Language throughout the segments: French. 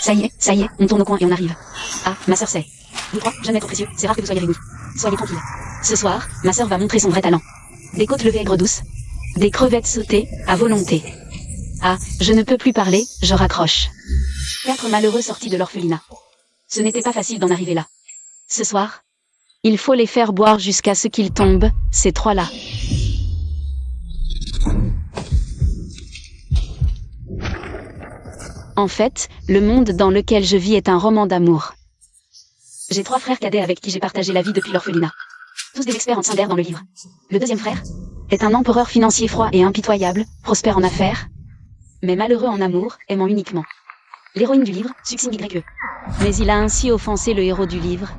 Ça y est, on tourne au coin et on arrive. Ah, ma sœur c'est. Vous trois, jeunes êtres précieux, c'est rare que vous soyez réunis. Soyez tranquilles. Ce soir, ma sœur va montrer son vrai talent. Des côtes levées aigres douces. Des crevettes sautées, à volonté. Ah, je ne peux plus parler, je raccroche. 4 malheureux sortis de l'orphelinat. Ce n'était pas facile d'en arriver là. Ce soir, il faut les faire boire jusqu'à ce qu'ils tombent, ces trois-là. En fait, le monde dans lequel je vis est un roman d'amour. J'ai 3 frères cadets avec qui j'ai partagé la vie depuis l'orphelinat. Tous des experts en Cinder dans le livre. Le deuxième frère est un empereur financier froid et impitoyable, prospère en affaires, mais malheureux en amour, aimant uniquement l'héroïne du livre, Succing YE. Mais il a ainsi offensé le héros du livre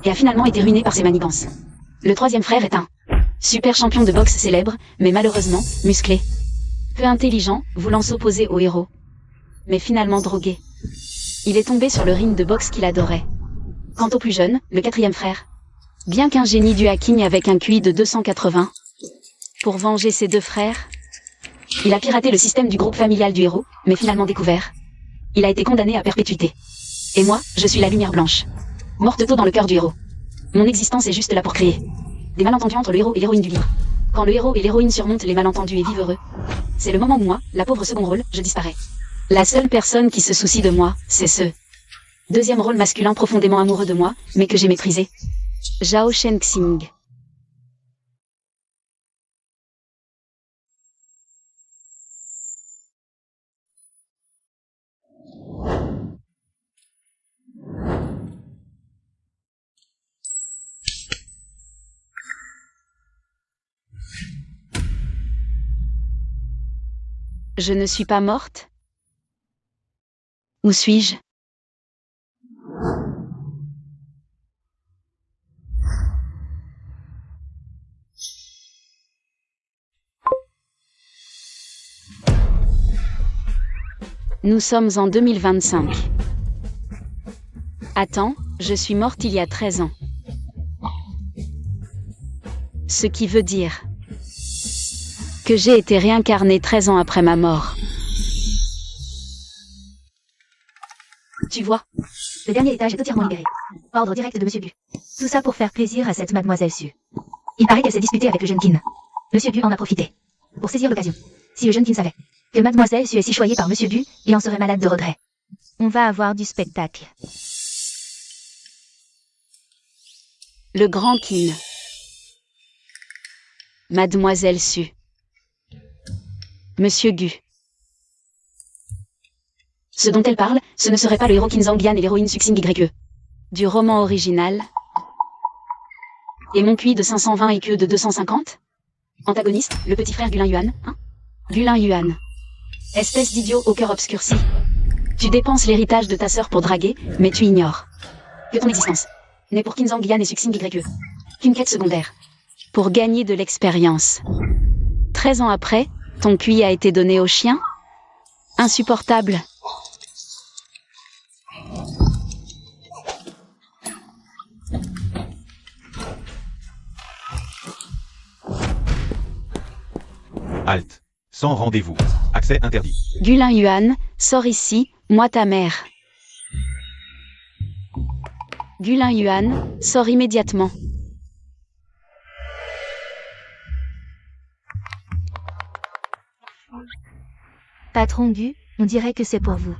et a finalement été ruiné par ses manigances. Le troisième frère est un super champion de boxe célèbre, mais malheureusement musclé, peu intelligent, voulant s'opposer au héros, mais finalement drogué. Il est tombé sur le ring de boxe qu'il adorait. Quant au plus jeune, le quatrième frère, bien qu'un génie du hacking avec un QI de 280, pour venger ses 2 frères, il a piraté le système du groupe familial du héros, mais finalement découvert. Il a été condamné à perpétuité. Et moi, je suis la lumière blanche. Morte tôt dans le cœur du héros. Mon existence est juste là pour créer des malentendus entre le héros et l'héroïne du livre. Quand le héros et l'héroïne surmontent les malentendus et vivent heureux, c'est le moment où moi, la pauvre second rôle, je disparais. La seule personne qui se soucie de moi, c'est ce deuxième rôle masculin profondément amoureux de moi, mais que j'ai méprisé. Zhao Shenxing. Je ne suis pas morte? Où suis-je? Nous sommes en 2025. Attends, je suis morte il y a 13 ans. Ce qui veut dire que j'ai été réincarnée 13 ans après ma mort. Tu vois, le dernier étage est entièrement libéré. Ordre direct de Monsieur Gu. Tout ça pour faire plaisir à cette mademoiselle Su. Il paraît qu'elle s'est disputée avec le jeune Qin. Monsieur Gu en a profité pour saisir l'occasion. Si le jeune Qin savait que mademoiselle Su est si choyée par Monsieur Gu, il en serait malade de regret. On va avoir du spectacle. Le grand Qin. Mademoiselle Su. Monsieur Gu. Ce dont elle parle, ce ne serait pas le héros Qin Zhangyan et l'héroïne Succing YE. Du roman original. Et mon QI de 520 et que de 250? Antagoniste, le petit frère Gulin Yuan, hein? Gulin Yuan. Espèce d'idiot au cœur obscurci. Tu dépenses l'héritage de ta sœur pour draguer, mais tu ignores que ton existence n'est pour Qin Zhangyan et Succing YE qu'une quête secondaire. Pour gagner de l'expérience. 13 ans après, ton QI a été donné au chien? Insupportable. Halte. Sans rendez-vous. Accès interdit. Gulin Yuan, sors ici, moi ta mère. Gulin Yuan, sors immédiatement. Patron Gu, on dirait que c'est pour vous.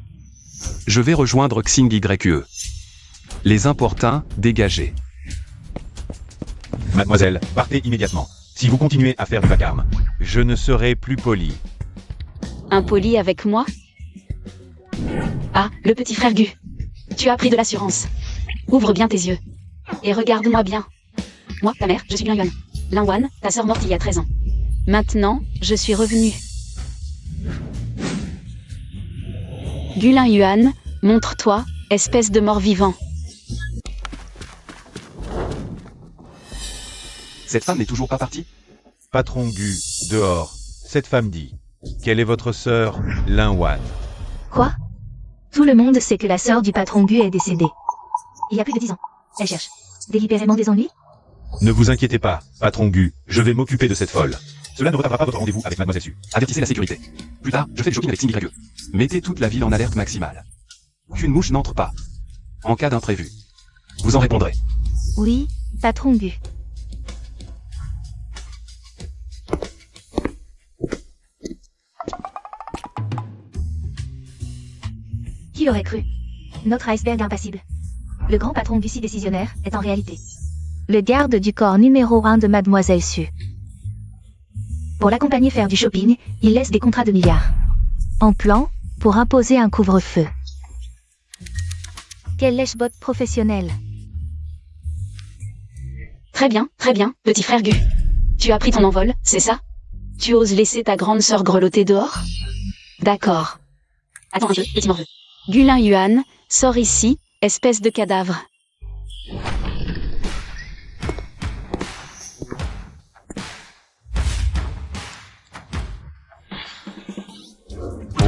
Je vais rejoindre Xing YE. Les importuns, dégagés. Mademoiselle, partez immédiatement. Si vous continuez à faire du vacarme, je ne serai plus poli. Impoli avec moi? Ah, le petit frère Gu. Tu as pris de l'assurance. Ouvre bien tes yeux. Et regarde-moi bien. Moi, ta mère, je suis Lin Yuan. Lin Wan, ta sœur morte il y a 13 ans. Maintenant, je suis revenue. Gulin Yuan, montre-toi, espèce de mort-vivant. Cette femme n'est toujours pas partie? Patron Gu, dehors. Cette femme dit. Quelle est votre sœur, Lin Wan? Quoi? Tout le monde sait que la sœur du patron Gu est décédée. Il y a plus de 10 ans. Elle cherche délibérément des ennuis? Ne vous inquiétez pas, patron Gu, je vais m'occuper de cette folle. Cela ne retardera pas votre rendez-vous avec mademoiselle Su. Avertissez la sécurité. Plus tard, je fais le shopping avec Xing YE. Mettez toute la ville en alerte maximale. qu'une mouche n'entre pas. En cas d'imprévu. Vous en répondrez. Oui, patron Gu. Qui aurait cru? Notre iceberg impassible. Le grand patron Gu si décisionnaire est en réalité le garde du corps numéro 1 de Mademoiselle Su. Pour l'accompagner faire du shopping, il laisse des contrats de milliards. En plan, pour imposer un couvre-feu. Quel lèche-bot professionnel. Très bien, petit frère Gu. Tu as pris ton envol, c'est ça? Tu oses laisser ta grande sœur grelotter dehors? D'accord. Attends un peu, petit morveux. Gulin Yuan, sors ici, espèce de cadavre.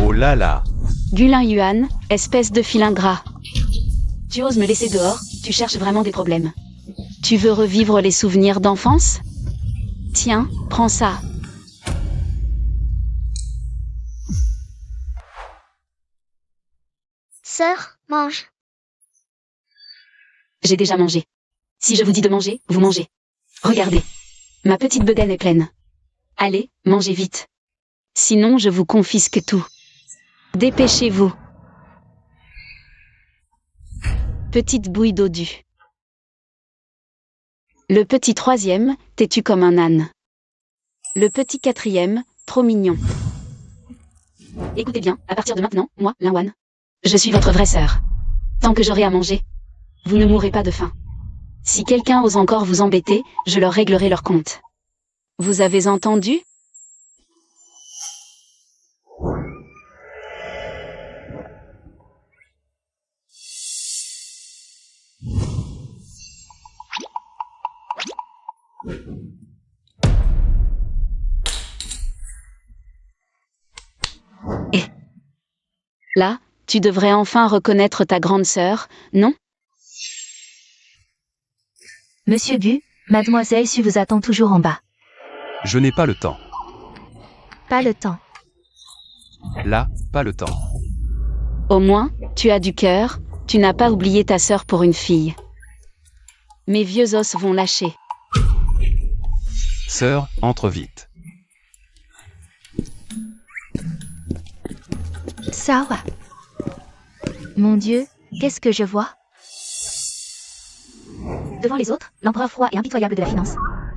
Oh là là. Gulin Yuan, espèce de filin gras. Tu oses me laisser dehors, tu cherches vraiment des problèmes. Tu veux revivre les souvenirs d'enfance? Tiens, prends ça. Sœur, mange. J'ai déjà mangé. Si je vous dis de manger, vous mangez. Regardez. Ma petite bedaine est pleine. Allez, mangez vite. Sinon je vous confisque tout. Dépêchez-vous. Petite bouille dodue. Le petit troisième, têtu comme un âne. Le petit quatrième, trop mignon. Écoutez bien, à partir de maintenant, moi, Linwan, je suis votre vraie sœur. Tant que j'aurai à manger, vous ne mourrez pas de faim. Si quelqu'un ose encore vous embêter, je leur réglerai leur compte. Vous avez entendu? Et là, tu devrais enfin reconnaître ta grande sœur, non? Monsieur Gu, Mademoiselle Su vous attend toujours en bas. Je n'ai pas le temps. Pas le temps. Là, pas le temps. Au moins, tu as du cœur, tu n'as pas oublié ta sœur pour une fille. Mes vieux os vont lâcher. Sœur, entre vite. Sawa. Mon Dieu, qu'est-ce que je vois? Devant les autres, l'empereur froid et impitoyable de la finance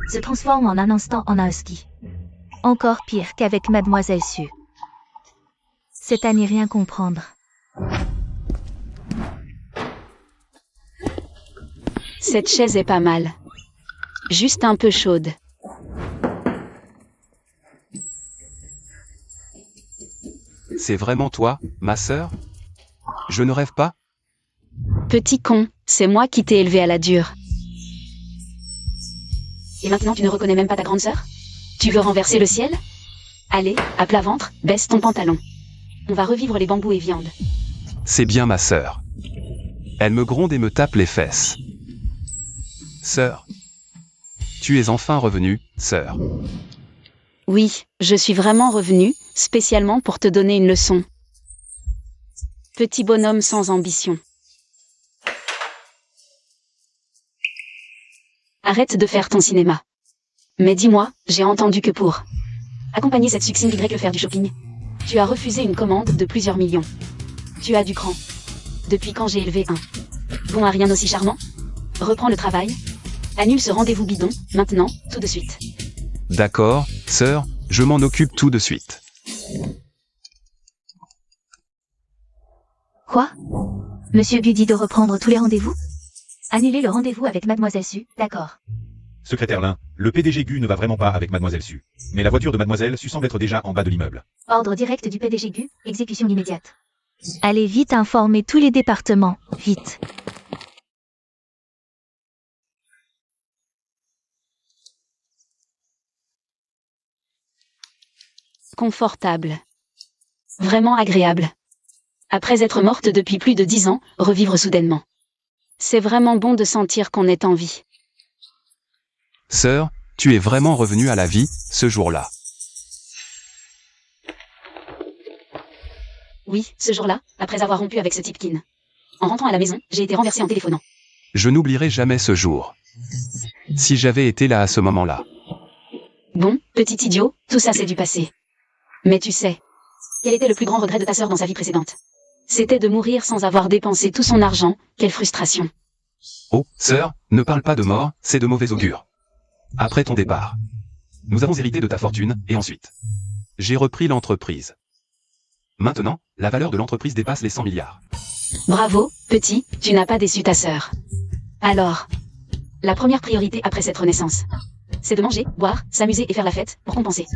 se transforme en un instant en un husky. Encore pire qu'avec Mademoiselle Su. C'est à n'y rien comprendre. Cette chaise est pas mal. Juste un peu chaude. C'est vraiment toi, ma sœur? Je ne rêve pas? Petit con, c'est moi qui t'ai élevé à la dure. Et maintenant tu ne reconnais même pas ta grande sœur? Tu veux renverser le ciel? Allez, à plat ventre, baisse ton pantalon. On va revivre les bambous et viande. C'est bien ma sœur. Elle me gronde et me tape les fesses. Sœur. Tu es enfin revenue, sœur. Oui, je suis vraiment revenue, spécialement pour te donner une leçon. Petit bonhomme sans ambition. Arrête de faire ton cinéma. Mais dis-moi, j'ai entendu que pour accompagner cette succine Y faire du shopping, tu as refusé une commande de plusieurs millions. Tu as du cran. Depuis quand j'ai élevé un bon à rien aussi charmant? Reprends le travail. Annule ce rendez-vous bidon, maintenant, tout de suite. D'accord, sœur, je m'en occupe tout de suite. Quoi? Monsieur Gu dit de reprendre tous les rendez-vous? Annuler le rendez-vous avec Mademoiselle Su, d'accord. Secrétaire Lin, le PDG Gu ne va vraiment pas avec Mademoiselle Su. Mais la voiture de Mademoiselle Su semble être déjà en bas de l'immeuble. Ordre direct du PDG Gu, exécution immédiate. Allez vite informer tous les départements, vite. Confortable. Vraiment agréable. Après être morte depuis plus de 10 ans, revivre soudainement. C'est vraiment bon de sentir qu'on est en vie. Sœur, tu es vraiment revenue à la vie, ce jour-là. Oui, ce jour-là, après avoir rompu avec ce Tipkin. En rentrant à la maison, j'ai été renversé en téléphonant. Je n'oublierai jamais ce jour. Si j'avais été là à ce moment-là. Bon, petit idiot, tout ça c'est du passé. Mais tu sais, quel était le plus grand regret de ta sœur dans sa vie précédente? C'était de mourir sans avoir dépensé tout son argent, quelle frustration. Oh, sœur, ne parle pas de mort, c'est de mauvais augure. Après ton départ, nous avons hérité de ta fortune, et ensuite, j'ai repris l'entreprise. Maintenant, la valeur de l'entreprise dépasse les 100 milliards. Bravo, petit, tu n'as pas déçu ta sœur. Alors, la première priorité après cette renaissance, c'est de manger, boire, s'amuser et faire la fête pour compenser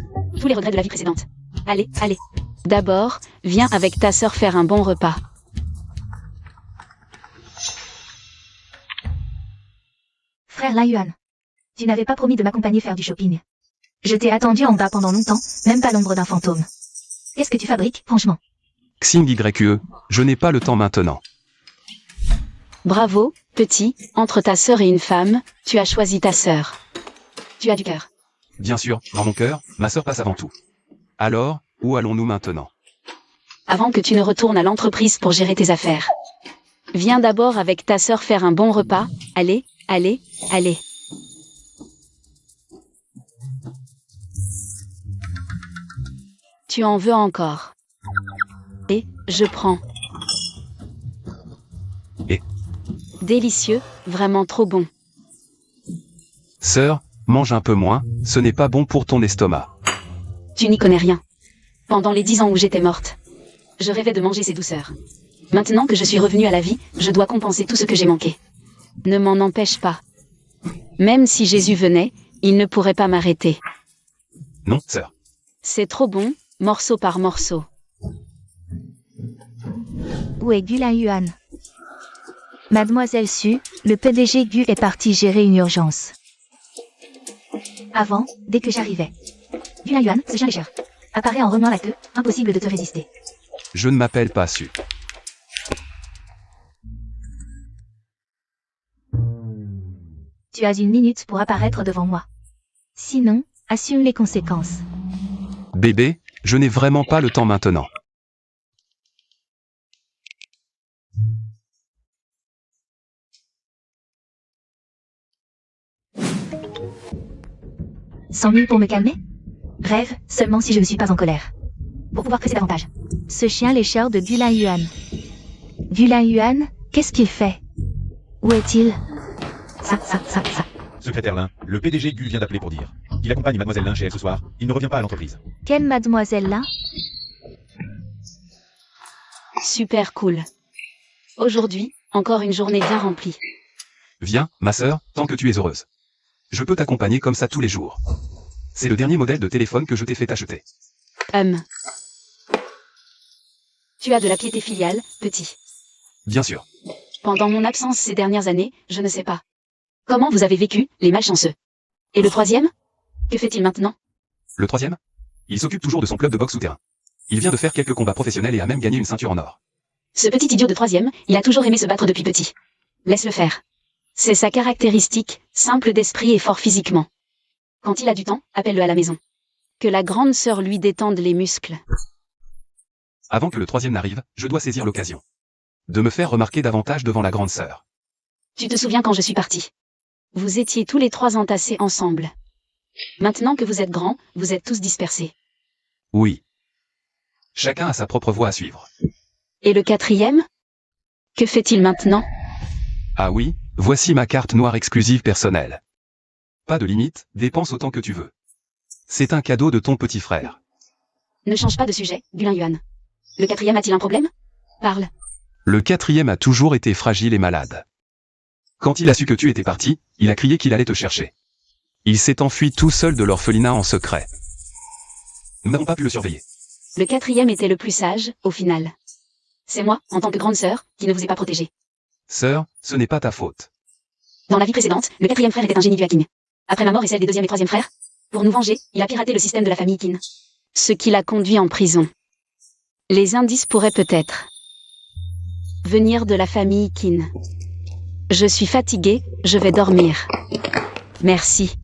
tous les regrets de la vie précédente. Allez, allez. D'abord, viens avec ta sœur faire un bon repas. Frère Lin Yuan, tu n'avais pas promis de m'accompagner faire du shopping. Je t'ai attendu en bas pendant longtemps, même pas l'ombre d'un fantôme. Qu'est-ce que tu fabriques, franchement? Xing YE, je n'ai pas le temps maintenant. Bravo, petit, entre ta sœur et une femme, tu as choisi ta sœur. Tu as du cœur. Bien sûr, dans mon cœur, ma sœur passe avant tout. Alors, où allons-nous maintenant? Avant que tu ne retournes à l'entreprise pour gérer tes affaires. Viens d'abord avec ta sœur faire un bon repas. Allez, allez, allez. Tu en veux encore. Et, je prends. Et délicieux, vraiment trop bon. Sœur, mange un peu moins, ce n'est pas bon pour ton estomac. Tu n'y connais rien. Pendant les 10 ans où j'étais morte, je rêvais de manger ces douceurs. Maintenant que je suis revenue à la vie, je dois compenser tout ce que j'ai manqué. Ne m'en empêche pas. Même si Jésus venait, il ne pourrait pas m'arrêter. Non, sœur. C'est trop bon, morceau par morceau. Où est Gu Lin Yuan? Mademoiselle Su, le PDG Gu est parti gérer une urgence. Avant, dès que j'arrivais. Gu Lin Yuan, ce chien lécheur, apparaît en remuant la queue, impossible de te résister. Je ne m'appelle pas Su. Tu as 1 minute pour apparaître devant moi. Sinon, assume les conséquences. Bébé, je n'ai vraiment pas le temps maintenant. « 100 000 pour me calmer? Rêve, seulement si je ne suis pas en colère. Pour pouvoir presser davantage. Ce chien lécheur de Gu Lin Yuan. Gu Lin Yuan, qu'est-ce qu'il fait? Où est-il? Ça. Secrétaire Lin, le PDG Gu vient d'appeler pour dire qu'il accompagne Mademoiselle Lin chez elle ce soir. Il ne revient pas à l'entreprise. Quelle mademoiselle là? Super cool. Aujourd'hui, encore une journée bien remplie. Viens, ma sœur, tant que tu es heureuse. Je peux t'accompagner comme ça tous les jours. C'est le dernier modèle de téléphone que je t'ai fait acheter. Tu as de la piété filiale, petit. Bien sûr. Pendant mon absence ces dernières années, je ne sais pas. Comment vous avez vécu, les malchanceux? Et le troisième? Que fait-il maintenant? Le troisième? Il s'occupe toujours de son club de boxe souterrain. Il vient de faire quelques combats professionnels et a même gagné une ceinture en or. Ce petit idiot de troisième, il a toujours aimé se battre depuis petit. Laisse-le faire. C'est sa caractéristique, simple d'esprit et fort physiquement. Quand il a du temps, appelle-le à la maison. Que la grande sœur lui détende les muscles. Avant que le troisième n'arrive, je dois saisir l'occasion de me faire remarquer davantage devant la grande sœur. Tu te souviens quand je suis partie? Vous étiez tous les 3 entassés ensemble. Maintenant que vous êtes grands, vous êtes tous dispersés. Oui. Chacun a sa propre voie à suivre. Et le quatrième? Que fait-il maintenant? Ah oui, voici ma carte noire exclusive personnelle. Pas de limite, dépense autant que tu veux. C'est un cadeau de ton petit frère. Ne change pas de sujet, Gu Lin Yuan. Le quatrième a-t-il un problème? Parle. Le quatrième a toujours été fragile et malade. Quand il a su que tu étais parti, il a crié qu'il allait te chercher. Il s'est enfui tout seul de l'orphelinat en secret. Nous n'avons pas pu le surveiller. Le quatrième était le plus sage, au final. C'est moi, en tant que grande sœur, qui ne vous ai pas protégé. Sœur, ce n'est pas ta faute. Dans la vie précédente, le quatrième frère était un génie du hacking. Après ma mort et celle des deuxième et troisième frères, pour nous venger, il a piraté le système de la famille Qin. Ce qui l'a conduit en prison. Les indices pourraient peut-être venir de la famille Qin. Je suis fatigué, je vais dormir. Merci.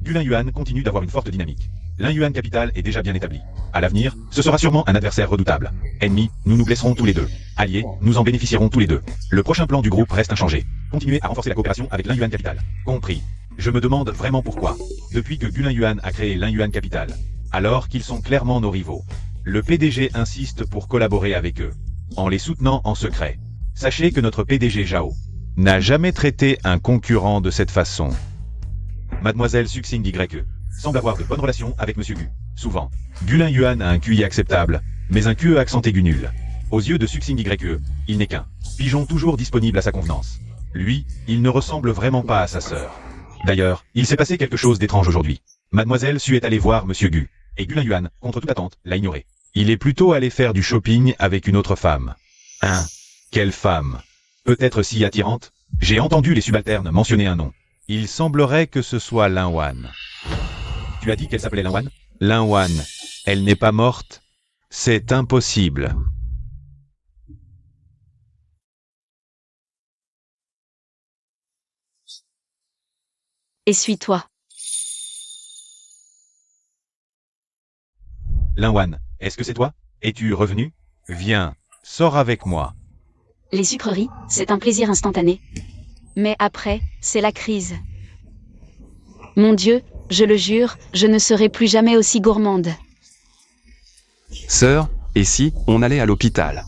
Gu Lin Yuan continue d'avoir une forte dynamique. Lin Yuan Capital est déjà bien établi. À l'avenir, ce sera sûrement un adversaire redoutable. Ennemi, nous nous blesserons tous les deux. Alliés, nous en bénéficierons tous les deux. Le prochain plan du groupe reste inchangé. Continuez à renforcer la coopération avec l'In Yuan Capital. Compris. Je me demande vraiment pourquoi. Depuis que Gulin Yuan a créé l'In Yuan Capital, alors qu'ils sont clairement nos rivaux, le PDG insiste pour collaborer avec eux, en les soutenant en secret. Sachez que notre PDG Zhao N'a jamais traité un concurrent de cette façon. Mademoiselle Suxing YE semble avoir de bonnes relations avec Monsieur Gu. Souvent, Gulin Yuan a un QI acceptable, mais un QE accent aigu nul. Aux yeux de Suxing YE, il n'est qu'un pigeon toujours disponible à sa convenance. Lui, il ne ressemble vraiment pas à sa sœur. D'ailleurs, il s'est passé quelque chose d'étrange aujourd'hui. Mademoiselle Su est allée voir Monsieur Gu, et Gulin Yuan, contre toute attente, l'a ignoré. Il est plutôt allé faire du shopping avec une autre femme. Hein? Quelle femme? Peut-être si attirante. J'ai entendu les subalternes mentionner un nom. Il semblerait que ce soit Lin Wan. Tu as dit qu'elle s'appelait Lin Wan? Lin Wan, elle n'est pas morte? C'est impossible. Essuie-toi. Lin Wan, est-ce que c'est toi? Es-tu revenu? Viens, sors avec moi. Les sucreries, c'est un plaisir instantané. Mais après, c'est la crise. Mon Dieu, je le jure, je ne serai plus jamais aussi gourmande. Sœur, et si on allait à l'hôpital?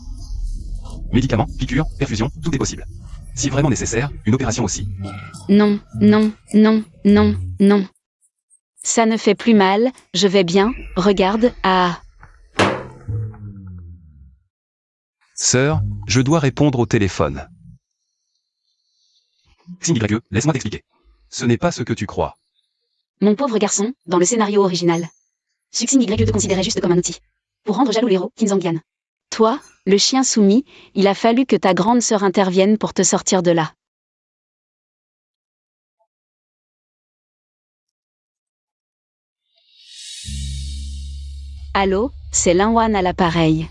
Médicaments, piqûres, perfusion, tout est possible. Si vraiment nécessaire, une opération aussi. Non, non, non, non, non. Ça ne fait plus mal, je vais bien, regarde, ah. Sœur, je dois répondre au téléphone. Xing YE, laisse-moi t'expliquer. Ce n'est pas ce que tu crois. Mon pauvre garçon, dans le scénario original. Suxing YE te considérait juste comme un outil. Pour rendre jaloux l'héros, Qin Zhangyan. Toi, le chien soumis, il a fallu que ta grande sœur intervienne pour te sortir de là. Allô, c'est Lin Wan à l'appareil.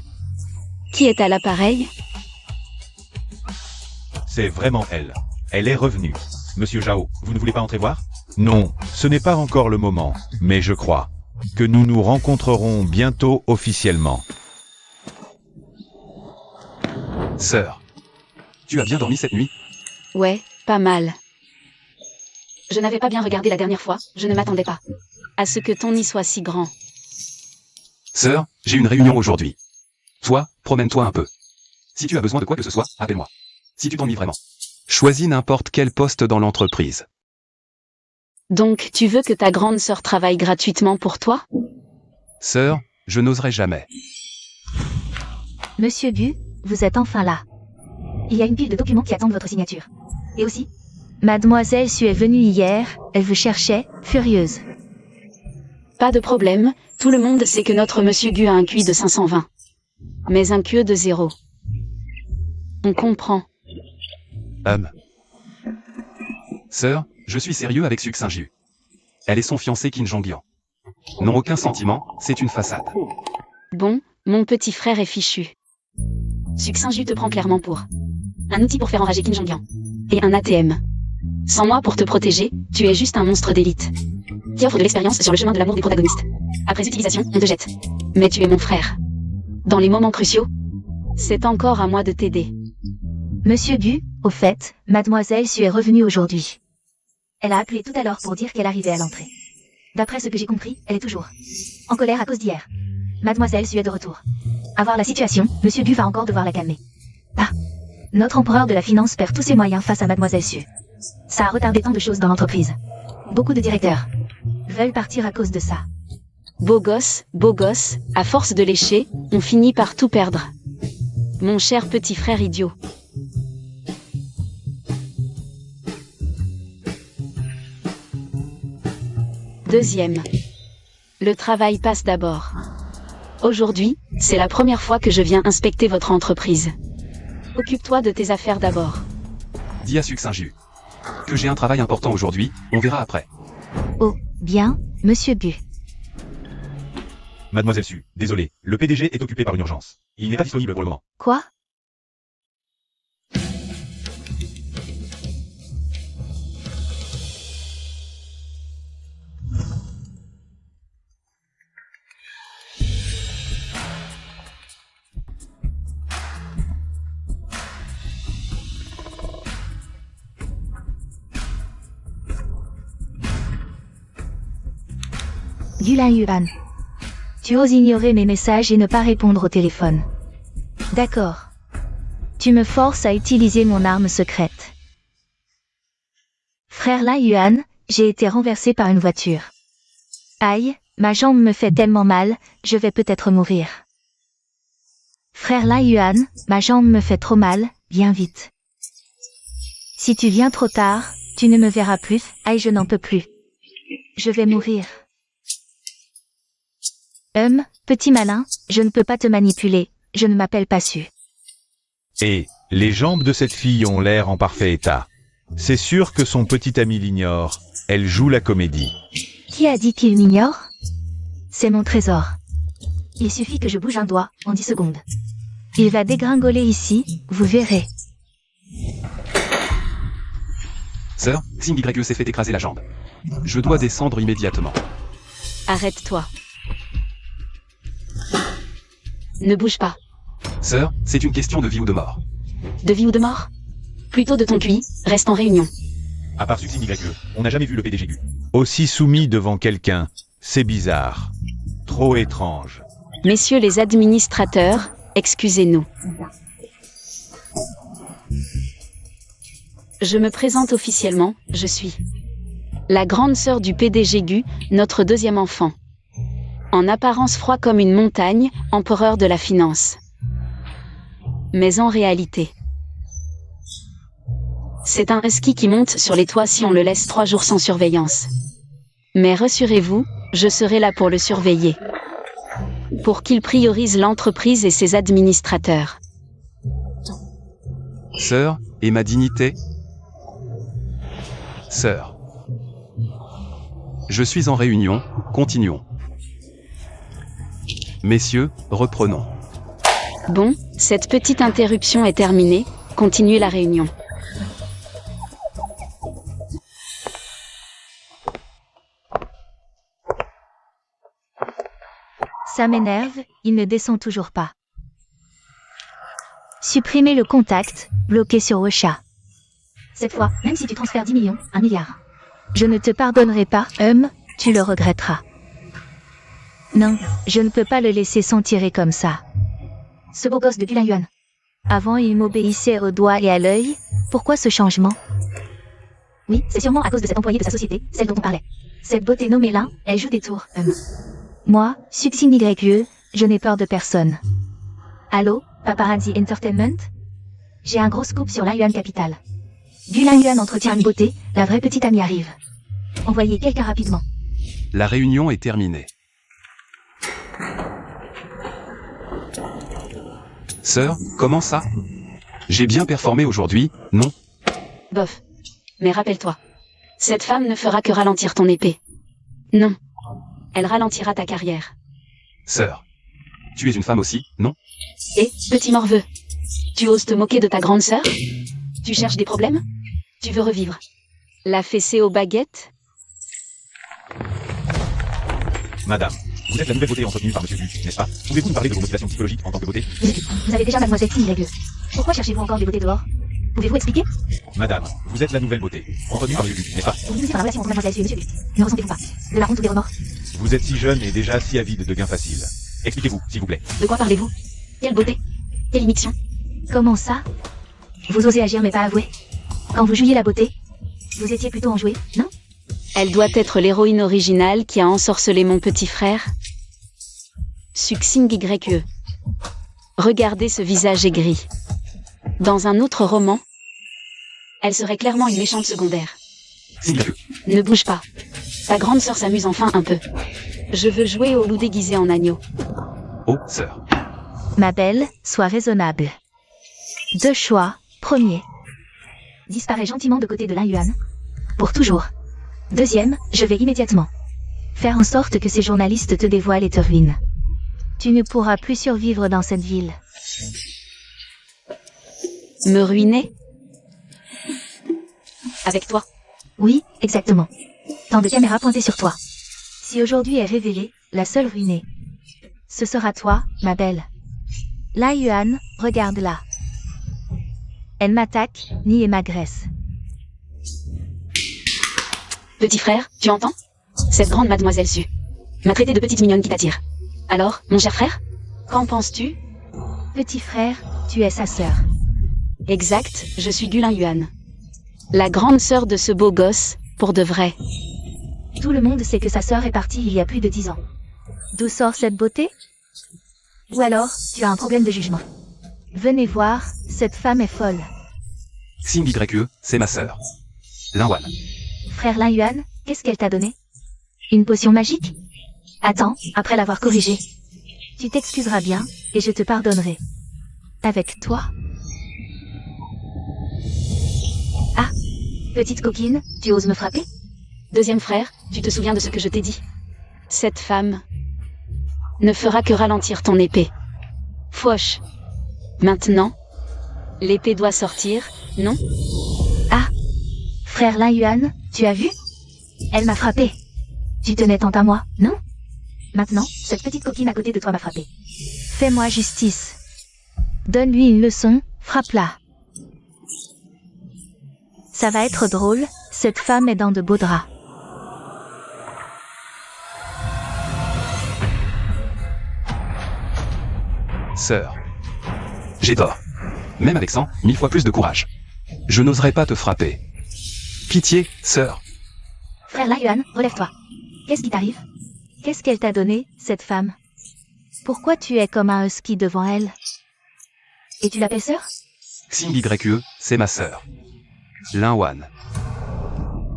Qui est à l'appareil? C'est vraiment elle. Elle est revenue. Monsieur Zhao, vous ne voulez pas entrer voir? Non, ce n'est pas encore le moment, mais je crois que nous nous rencontrerons bientôt officiellement. Sœur, tu as bien dormi cette nuit? Ouais, pas mal. Je n'avais pas bien regardé la dernière fois, je ne m'attendais pas à ce que ton nid soit si grand. Sœur, j'ai une réunion aujourd'hui. Toi, promène-toi un peu. Si tu as besoin de quoi que ce soit, appelle-moi. Si tu t'ennuies vraiment. Choisis n'importe quel poste dans l'entreprise. Donc, tu veux que ta grande sœur travaille gratuitement pour toi? Sœur, je n'oserais jamais. Monsieur Bu, vous êtes enfin là. Il y a une pile de documents qui attendent votre signature. Et aussi, Mademoiselle Su est venue hier, elle vous cherchait, furieuse. Pas de problème, tout le monde sait que notre Monsieur Gu a un QI de 520. Mais un QE de 0. On comprend. Sœur, je suis sérieux avec Suxing. Elle et son fiancé Qin Zhangyan. N'ont aucun sentiment, c'est une façade. Bon, mon petit frère est fichu. Suxing te prend clairement pour un outil pour faire enrager Qin Zhangyan. Et un ATM. Sans moi pour te protéger, tu es juste un monstre d'élite. Qui offre de l'expérience sur le chemin de l'amour des protagonistes. Après utilisation, on te jette. Mais tu es mon frère. Dans les moments cruciaux, c'est encore à moi de t'aider. Monsieur Bu, au fait, Mademoiselle Su est revenue aujourd'hui. Elle a appelé tout à l'heure pour dire qu'elle arrivait à l'entrée. D'après ce que j'ai compris, elle est toujours en colère à cause d'hier. Mademoiselle Su est de retour. À voir la situation, Monsieur Bu va encore devoir la calmer. Ah, notre empereur de la finance perd tous ses moyens face à Mademoiselle Su. Ça a retardé tant de choses dans l'entreprise. Beaucoup de directeurs veulent partir à cause de ça. Beau gosse, à force de lécher, on finit par tout perdre. Mon cher petit frère idiot. Deuxième. Le travail passe d'abord. Aujourd'hui, c'est la première fois que je viens inspecter votre entreprise. Occupe-toi de tes affaires d'abord. Dis à Suxing que j'ai un travail important aujourd'hui, on verra après. Oh, bien, Monsieur Bu. Mademoiselle Su, désolé, le PDG est occupé par une urgence. Il n'est pas disponible pour le moment. Quoi? Gulin Yuan. Tu oses ignorer mes messages et ne pas répondre au téléphone. D'accord. Tu me forces à utiliser mon arme secrète. Frère Lai Yuan, j'ai été renversé par une voiture. Aïe, ma jambe me fait tellement mal, je vais peut-être mourir. Frère Lai Yuan, ma jambe me fait trop mal, viens vite. Si tu viens trop tard, tu ne me verras plus, aïe je n'en peux plus. Je vais mourir. Petit malin, je ne peux pas te manipuler, je ne m'appelle pas Su. Et les jambes de cette fille ont l'air en parfait état. C'est sûr que son petit ami l'ignore. Elle joue la comédie. Qui a dit qu'il m'ignore? C'est mon trésor. Il suffit que je bouge un doigt, en 10 secondes. Il va dégringoler ici, vous verrez. Sœur, Xing YE s'est fait écraser la jambe. Je dois descendre immédiatement. Arrête-toi. Ne bouge pas. Sœur, c'est une question de vie ou de mort. De vie ou de mort? Plutôt de ton QI, reste en réunion. À part Suxing YE, on n'a jamais vu le PDG Gu. Aussi soumis devant quelqu'un, c'est bizarre. Trop étrange. Messieurs les administrateurs, excusez-nous. Je me présente officiellement, je suis la grande sœur du PDG Gu, notre deuxième enfant. En apparence froid comme une montagne, empereur de la finance. Mais en réalité, c'est un husky qui monte sur les toits si on le laisse 3 jours sans surveillance. Mais rassurez-vous, je serai là pour le surveiller. Pour qu'il priorise l'entreprise et ses administrateurs. Sœur, et ma dignité? Sœur. Je suis en réunion, continuons. Messieurs, reprenons. Bon, cette petite interruption est terminée, continuez la réunion. Ça m'énerve, il ne descend toujours pas. Supprimez le contact, bloqué sur WeChat. Cette fois, même si tu transfères 10 millions, 1 milliard. Je ne te pardonnerai pas, tu le regretteras. Non, je ne peux pas le laisser s'en tirer comme ça. Ce beau gosse de Gulin Yuan. Avant, il m'obéissait au doigt et à l'œil, pourquoi ce changement? Oui, c'est sûrement à cause de cette employée de sa société, celle dont on parlait. Cette beauté nommée là, elle joue des tours, Moi, Suxing YE, je n'ai peur de personne. Allô, Paparazzi Entertainment? J'ai un gros scoop sur Yuan Capital. Gulin Yuan entretient une beauté, la vraie petite amie arrive. Envoyez quelqu'un rapidement. La réunion est terminée. Sœur, comment ça? J'ai bien performé aujourd'hui, non? Bof. Mais rappelle-toi, cette femme ne fera que ralentir ton épée. Non. Elle ralentira ta carrière. Sœur. Tu es une femme aussi, non? Et, petit morveux, tu oses te moquer de ta grande sœur? Tu cherches des problèmes? Tu veux revivre la fessée aux baguettes? Madame, vous êtes la nouvelle beauté entretenue par Monsieur Gu, n'est-ce pas? Pouvez-vous nous parler de vos motivations psychologiques en tant que beauté? Vous avez déjà mademoiselle Xing YE. Pourquoi cherchez-vous encore des beautés dehors? Pouvez-vous expliquer? Madame, vous êtes la nouvelle beauté entretenue par Monsieur Gu, n'est-ce pas? Vous vous par la relation entre mademoiselle Xu et Monsieur Gu. Ne ressentez-vous pas de la honte ou des remords? Vous êtes si jeune et déjà si avide de gains faciles. Expliquez-vous, s'il vous plaît. De quoi parlez-vous? Quelle beauté? Quelle immixtion? Comment ça? Vous osez agir mais pas avouer? Quand vous jouiez la beauté, vous étiez plutôt enjoué, non? Elle doit être l'héroïne originale qui a ensorcelé mon petit frère. Suxing YE. Regardez ce visage aigri. Dans un autre roman, elle serait clairement une méchante secondaire. Xing YE. Ne bouge pas. Ta grande sœur s'amuse enfin un peu. Je veux jouer au loup déguisé en agneau. Oh, sœur. Ma belle, sois raisonnable. 2 choix. Premier. Disparaît gentiment de côté de Yuan. Pour toujours. Deuxième, je vais immédiatement faire en sorte que ces journalistes te dévoilent et te ruinent. Tu ne pourras plus survivre dans cette ville. Me ruiner? Avec toi? Oui, exactement. Tant de caméras pointées sur toi. Si aujourd'hui est révélée, la seule ruinée, ce sera toi, ma belle. Yuan, regarde-la. Elle m'attaque, nie et m'agresse. Petit frère, tu entends? Cette grande mademoiselle Su. m'a traité de petite mignonne qui t'attire. Alors, mon cher frère, qu'en penses-tu? Petit frère, tu es sa sœur. Exact, je suis Gulin Yuan. La grande sœur de ce beau gosse, pour de vrai. Tout le monde sait que sa sœur est partie il y a plus de 10 ans. D'où sort cette beauté? Ou alors, tu as un problème de jugement. Venez voir, cette femme est folle. Xing YE, c'est ma sœur. Lin Wan. Frère Lin Yuan, qu'est-ce qu'elle t'a donné? Une potion magique? Attends, après l'avoir corrigée. Tu t'excuseras bien, et je te pardonnerai. Avec toi? Ah, petite coquine, tu oses me frapper? Deuxième frère, tu te souviens de ce que je t'ai dit? Cette femme ne fera que ralentir ton épée. Fouoche. Maintenant, l'épée doit sortir, non? Ah, frère Lin Yuan, tu as vu? Elle m'a frappé. Tu tenais tant à moi, non? Maintenant, cette petite coquine à côté de toi m'a frappé. Fais-moi justice. Donne-lui une leçon, frappe-la. Ça va être drôle, cette femme est dans de beaux draps. Sœur. J'ai tort. Même avec 100, 1000 fois plus de courage. Je n'oserais pas te frapper. Pitié, sœur. Frère Lin Yuan, relève-toi. Qu'est-ce qui t'arrive? Qu'est-ce qu'elle t'a donné, cette femme? Pourquoi tu es comme un husky devant elle? Et tu l'appelles sœur? Xing YE, c'est ma sœur. Lin Wan.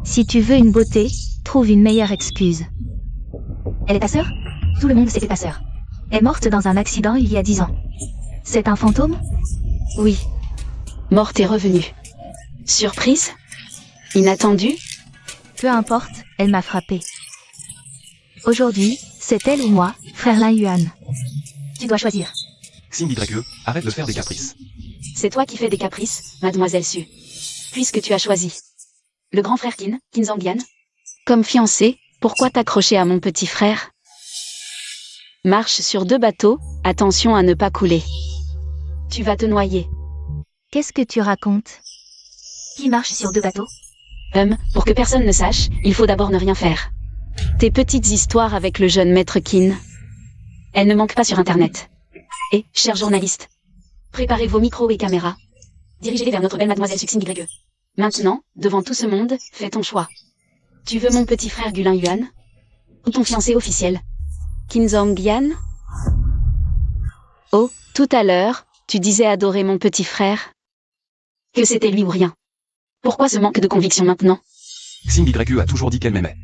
Si tu veux une beauté, trouve une meilleure excuse. Elle est ta sœur? Tout le monde sait que ta sœur est morte dans un accident il y a 10 ans. C'est un fantôme? Oui. Morte et revenue. Surprise? Inattendue? Peu importe, elle m'a frappé. Aujourd'hui, c'est elle ou moi, frère Lin Yuan. Tu dois choisir. Xing YE, arrête de faire des caprices. C'est toi qui fais des caprices, mademoiselle Su. Puisque tu as choisi le grand frère Qin Zhangyan. Comme fiancé, pourquoi t'accrocher à mon petit frère? Marche sur 2 bateaux, attention à ne pas couler. Tu vas te noyer. Qu'est-ce que tu racontes? Qui marche sur 2 bateaux? Pour que personne ne sache, il faut d'abord ne rien faire. Tes petites histoires avec le jeune maître Qin. Elles ne manquent pas sur Internet. Et, chers journalistes, préparez vos micros et caméras. Dirigez-les vers notre belle mademoiselle Suxing YE. Maintenant, devant tout ce monde, fais ton choix. Tu veux mon petit frère Gulin Yuan? Ou ton fiancé officiel, Qin Zhangyan? Oh, tout à l'heure, tu disais adorer mon petit frère. Que c'était lui ou rien. Pourquoi ce manque de conviction maintenant? Xing YE a toujours dit qu'elle m'aimait.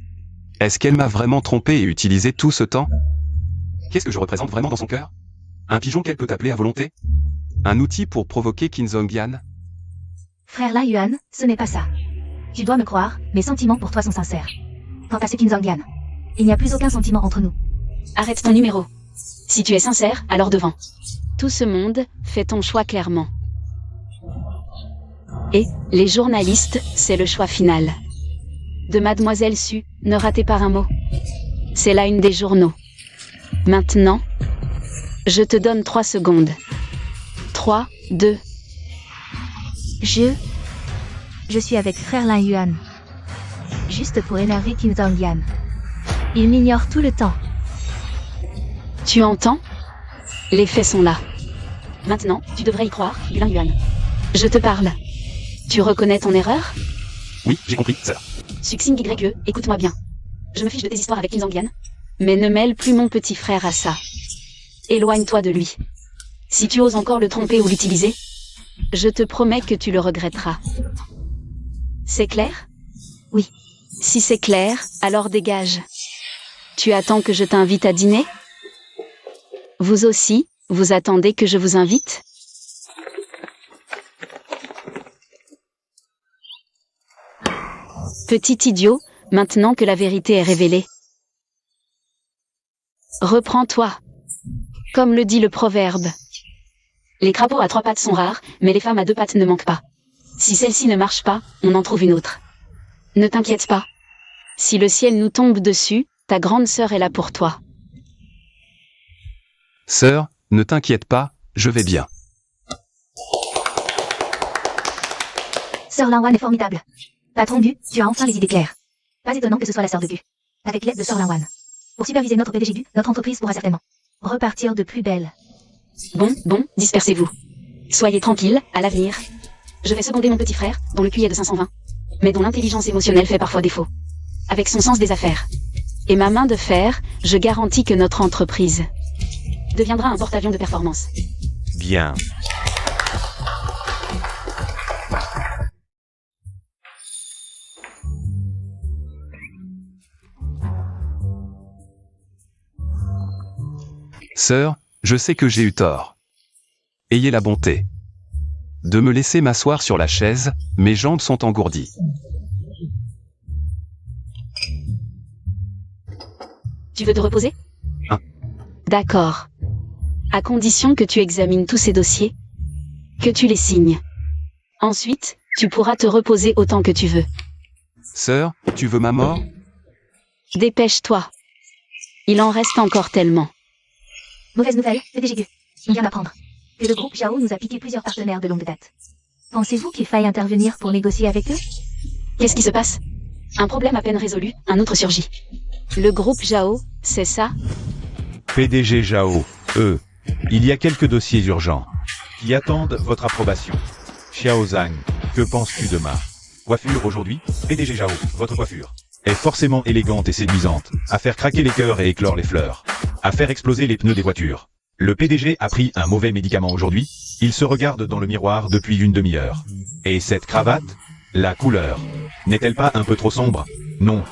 Est-ce qu'elle m'a vraiment trompé et utilisé tout ce temps? Qu'est-ce que je représente vraiment dans son cœur? Un pigeon qu'elle peut appeler à volonté? Un outil pour provoquer Qin Zhangyan? Frère Lin Yuan, ce n'est pas ça. Tu dois me croire, mes sentiments pour toi sont sincères. Quant à ce Qin Zhangyan, il n'y a plus aucun sentiment entre nous. Arrête ton numéro. Si tu es sincère, alors devant tout ce monde, fais ton choix clairement. Et, les journalistes, c'est le choix final. De mademoiselle Su, ne ratez pas un mot. C'est la une des journaux. Maintenant, je te donne 3 secondes. 3, 2... Je suis avec frère Lin Yuan. Juste pour énerver Qin Zhangyan. Il m'ignore tout le temps. Tu entends? Les faits sont là. Maintenant, tu devrais y croire, Gulin Yuan. Je te parle. Tu reconnais ton erreur? Oui, j'ai compris, sœur. Suxing YE, écoute-moi bien. Je me fiche de tes histoires avec Qin Zhangyan. Mais ne mêle plus mon petit frère à ça. Éloigne-toi de lui. Si tu oses encore le tromper ou l'utiliser, je te promets que tu le regretteras. C'est clair? Oui. Si c'est clair, alors dégage. Tu attends que je t'invite à dîner? Vous aussi, vous attendez que je vous invite? Petit idiot, maintenant que la vérité est révélée. Reprends-toi. Comme le dit le proverbe. Les crapauds à 3 pattes sont rares, mais les femmes à 2 pattes ne manquent pas. Si celle-ci ne marche pas, on en trouve une autre. Ne t'inquiète pas. Si le ciel nous tombe dessus, ta grande sœur est là pour toi. Sœur, ne t'inquiète pas, je vais bien. Sœur Lin Wan est formidable. Patron Gu, tu as enfin les idées claires. Pas étonnant que ce soit la sœur de Gu. Avec l'aide de Sœur Lin Wan. Pour superviser notre PDG, notre entreprise pourra certainement repartir de plus belle. Bon, dispersez-vous. Soyez tranquille, à l'avenir. Je vais seconder mon petit frère, dont le QI est de 520, mais dont l'intelligence émotionnelle fait parfois défaut. Avec son sens des affaires. Et ma main de fer, je garantis que notre entreprise deviendra un porte-avions de performance. Bien. Sœur, je sais que j'ai eu tort. Ayez la bonté de me laisser m'asseoir sur la chaise, mes jambes sont engourdies. Tu veux te reposer? Hein? D'accord. À condition que tu examines tous ces dossiers, que tu les signes. Ensuite, tu pourras te reposer autant que tu veux. Sœur, tu veux ma mort? Dépêche-toi. Il en reste encore tellement. Mauvaise nouvelle, PDG Gu. On vient d'apprendre que le groupe Zhao nous a piqué plusieurs partenaires de longue date. Pensez-vous qu'il faille intervenir pour négocier avec eux? Qu'est-ce qui se passe? Un problème à peine résolu, un autre surgit. Le groupe Zhao, c'est ça? PDG Zhao, il y a quelques dossiers urgents qui attendent votre approbation. Xiao Zhang, que penses-tu de ma coiffure aujourd'hui? PDG Zhao, votre coiffure est forcément élégante et séduisante, à faire craquer les cœurs et éclore les fleurs, à faire exploser les pneus des voitures. Le PDG a pris un mauvais médicament aujourd'hui, il se regarde dans le miroir depuis une demi-heure. Et cette cravate, la couleur, n'est-elle pas un peu trop sombre? Non,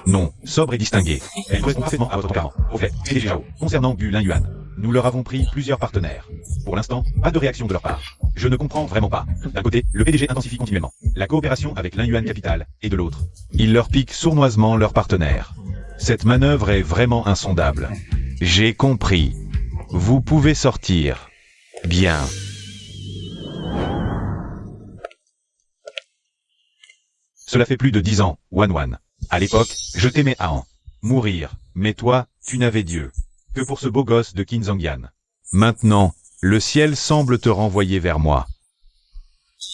sobre et distinguée. Elle correspond parfaitement à votre tempérament. Au fait, PDG Zhao, concernant Gu Yuan, nous leur avons pris plusieurs partenaires. Pour l'instant, pas de réaction de leur part. Je ne comprends vraiment pas. D'un côté, le PDG intensifie continuellement la coopération avec Yuan Capital, et de l'autre, il leur pique sournoisement leurs partenaires. Cette manœuvre est vraiment insondable. J'ai compris. Vous pouvez sortir. Bien. Cela fait plus de 10 ans, Wan. À l'époque, je t'aimais à en mourir, mais toi, tu n'avais Dieu que pour ce beau gosse de Qin Zhongyan. Maintenant, le ciel semble te renvoyer vers moi.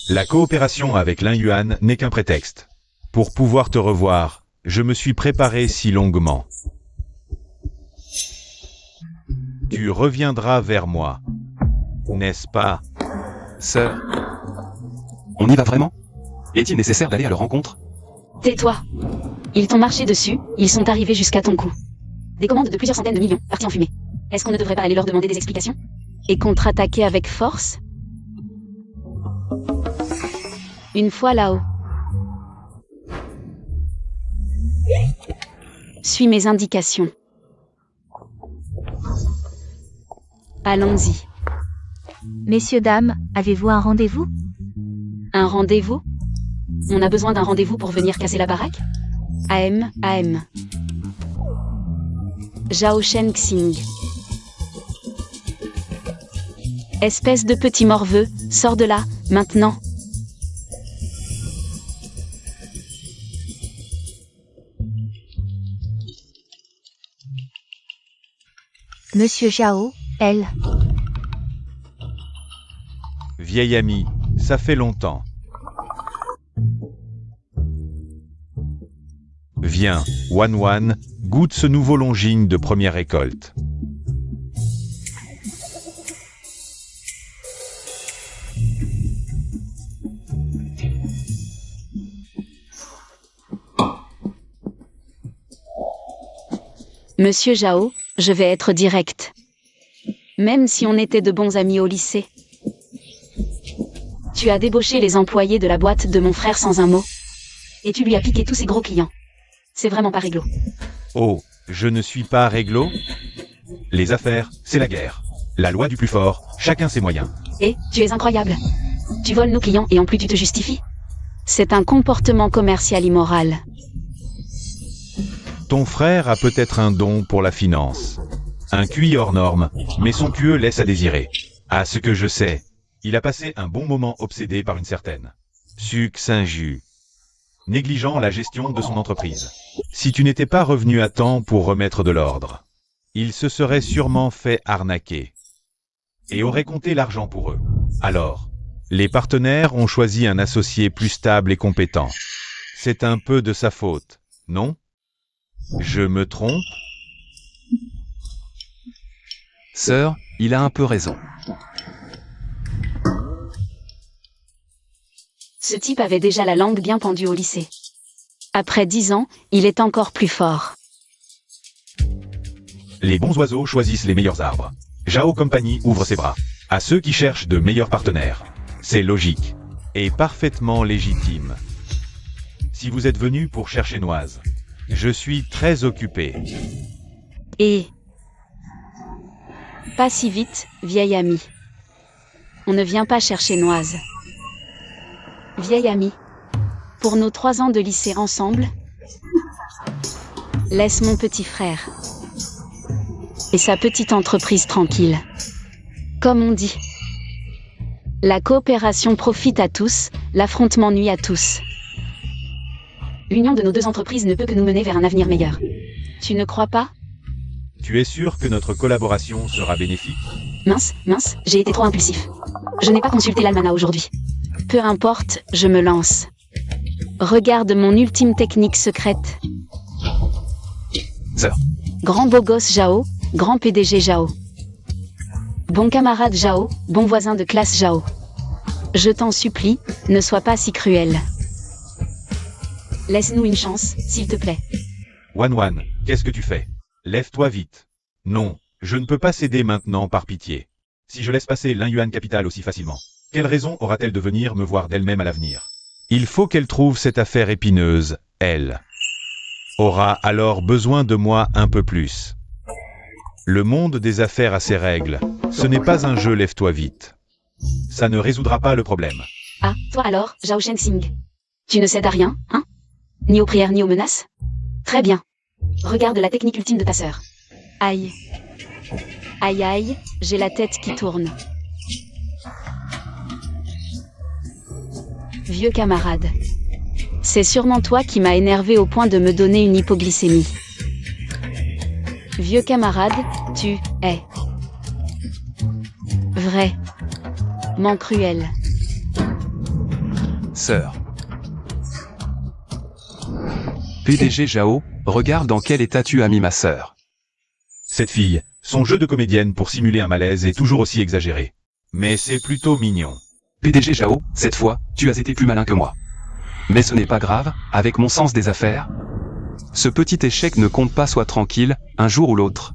La coopération avec Yuan n'est qu'un prétexte. Pour pouvoir te revoir, je me suis préparé si longuement. Tu reviendras vers moi, n'est-ce pas? Sœur, on y va vraiment? Est-il nécessaire d'aller à leur rencontre? Tais-toi. Ils t'ont marché dessus, ils sont arrivés jusqu'à ton cou. Des commandes de plusieurs centaines de millions, parties en fumée. Est-ce qu'on ne devrait pas aller leur demander des explications? Et contre-attaquer avec force? Une fois là-haut. Suis mes indications. Allons-y. Messieurs, dames, avez-vous un rendez-vous? Un rendez-vous? On a besoin d'un rendez-vous pour venir casser la baraque? AM. Zhao Shen Xing. Espèce de petit morveux, sors de là, maintenant. Monsieur Zhao, elle. Vieil ami, ça fait longtemps. Viens, Wan, goûte ce nouveau Longines de première récolte. Monsieur Zhao, je vais être direct. Même si on était de bons amis au lycée. Tu as débauché les employés de la boîte de mon frère sans un mot. Et tu lui as piqué tous ses gros clients. C'est vraiment pas réglo. Oh, je ne suis pas réglo? Les affaires, c'est la guerre. La loi du plus fort, chacun ses moyens. Et, tu es incroyable. Tu voles nos clients et en plus tu te justifies. C'est un comportement commercial immoral. Ton frère a peut-être un don pour la finance. Un QI hors norme, mais son QE laisse à désirer. À ce que je sais, il a passé un bon moment obsédé par une certaine Suc Saint-Ju, négligeant la gestion de son entreprise. Si tu n'étais pas revenu à temps pour remettre de l'ordre, il se serait sûrement fait arnaquer et aurait compté l'argent pour eux. Alors, les partenaires ont choisi un associé plus stable et compétent. C'est un peu de sa faute, non? Je me trompe? Sœur, il a un peu raison. Ce type avait déjà la langue bien pendue au lycée. Après 10 ans, il est encore plus fort. Les bons oiseaux choisissent les meilleurs arbres. Zhao Company ouvre ses bras à ceux qui cherchent de meilleurs partenaires. C'est logique et parfaitement légitime. Si vous êtes venu pour chercher Noise, je suis très occupé. Et... Pas si vite, vieil ami. On ne vient pas chercher Noise. Vieil ami. Pour nos 3 ans de lycée ensemble, laisse mon petit frère et sa petite entreprise tranquille. Comme on dit, la coopération profite à tous, l'affrontement nuit à tous. L'union de nos 2 entreprises ne peut que nous mener vers un avenir meilleur. Tu ne crois pas ? Tu es sûr que notre collaboration sera bénéfique? Mince, j'ai été trop impulsif. Je n'ai pas consulté l'almanach aujourd'hui. Peu importe, je me lance. Regarde mon ultime technique secrète. Sœur. Grand beau gosse Zhao, grand PDG Zhao. Bon camarade Zhao, bon voisin de classe Zhao. Je t'en supplie, ne sois pas si cruel. Laisse-nous une chance, s'il te plaît. Wan, qu'est-ce que tu fais? Lève-toi vite. Non, je ne peux pas céder maintenant par pitié. Si je laisse passer l'Inyuan Capital aussi facilement, quelle raison aura-t-elle de venir me voir d'elle-même à l'avenir? Il faut qu'elle trouve cette affaire épineuse, elle. Aura alors besoin de moi un peu plus. Le monde des affaires a ses règles. Ce n'est pas un jeu, lève-toi vite. Ça ne résoudra pas le problème. Ah, toi alors, Zhao Shengxing. Tu ne cèdes à rien, hein? Ni aux prières ni aux menaces? Très bien. Regarde la technique ultime de ta sœur. Aïe. Aïe aïe, j'ai la tête qui tourne. Vieux camarade. C'est sûrement toi qui m'as énervé au point de me donner une hypoglycémie. Vieux camarade, tu es vraiment cruel. Sœur. PDG Zhao, regarde dans quel état tu as mis ma sœur. Cette fille, son jeu de comédienne pour simuler un malaise est toujours aussi exagéré. Mais c'est plutôt mignon. PDG Zhao, cette fois, tu as été plus malin que moi. Mais ce n'est pas grave, avec mon sens des affaires. Ce petit échec ne compte pas, sois tranquille, un jour ou l'autre.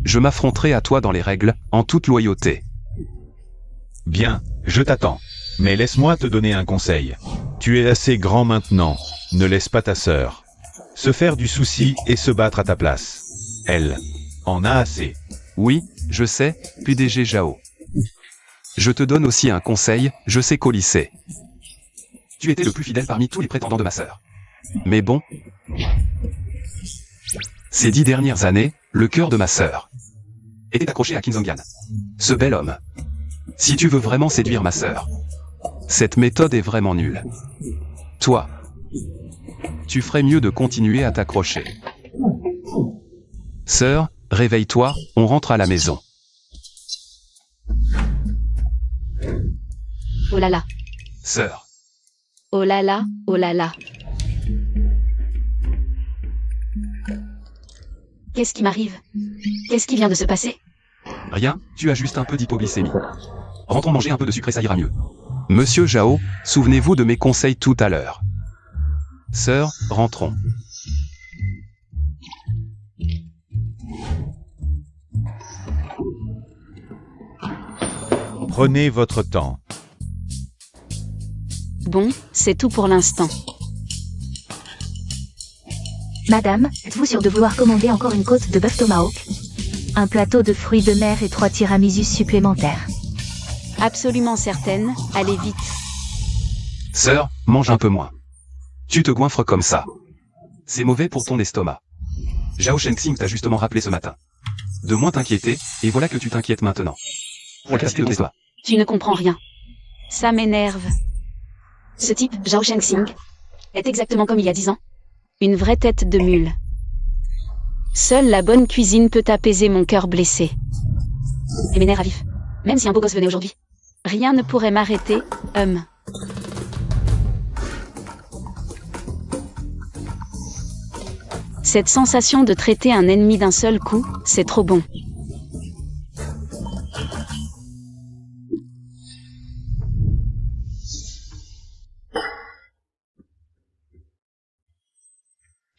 Je m'affronterai à toi dans les règles, en toute loyauté. Bien, je t'attends. Mais laisse-moi te donner un conseil. Tu es assez grand maintenant, ne laisse pas ta sœur se faire du souci et se battre à ta place. Elle en a assez. Oui, je sais, PDG Zhao. Je te donne aussi un conseil, je sais qu'au lycée, tu étais le plus fidèle parmi tous les prétendants de ma sœur. Mais bon, ces 10 dernières années, le cœur de ma sœur était accroché à Kim Zongyan. Ce bel homme. Si tu veux vraiment séduire ma sœur, cette méthode est vraiment nulle. Toi, tu ferais mieux de continuer à t'accrocher. Sœur, réveille-toi, on rentre à la maison. Oh là là. Sœur. Oh là là, oh là là. Qu'est-ce qui m'arrive? Qu'est-ce qui vient de se passer? Rien, tu as juste un peu d'hypoglycémie. Rentrons manger un peu de sucre et ça ira mieux. Monsieur Zhao, souvenez-vous de mes conseils tout à l'heure. Sœur, rentrons. Prenez votre temps. Bon, c'est tout pour l'instant. Madame, êtes-vous sûre de vouloir commander encore une côte de bœuf tomahawk? Un plateau de fruits de mer et 3 tiramisus supplémentaires. Absolument certaine, allez vite. Sœur, mange un peu moins. Tu te goinfres comme ça. C'est mauvais pour ton estomac. Zhao Shengxing t'a justement rappelé ce matin de moins t'inquiéter, et voilà que tu t'inquiètes maintenant. Pour casser le estomac. Tu ne comprends rien. Ça m'énerve. Ce type, Zhao Shengxing, est exactement comme il y a 10 ans. Une vraie tête de mule. Seule la bonne cuisine peut apaiser mon cœur blessé. Et mes nerfs à vif. Même si un beau gosse venait aujourd'hui. Rien ne pourrait m'arrêter, Cette sensation de traiter un ennemi d'un seul coup, c'est trop bon.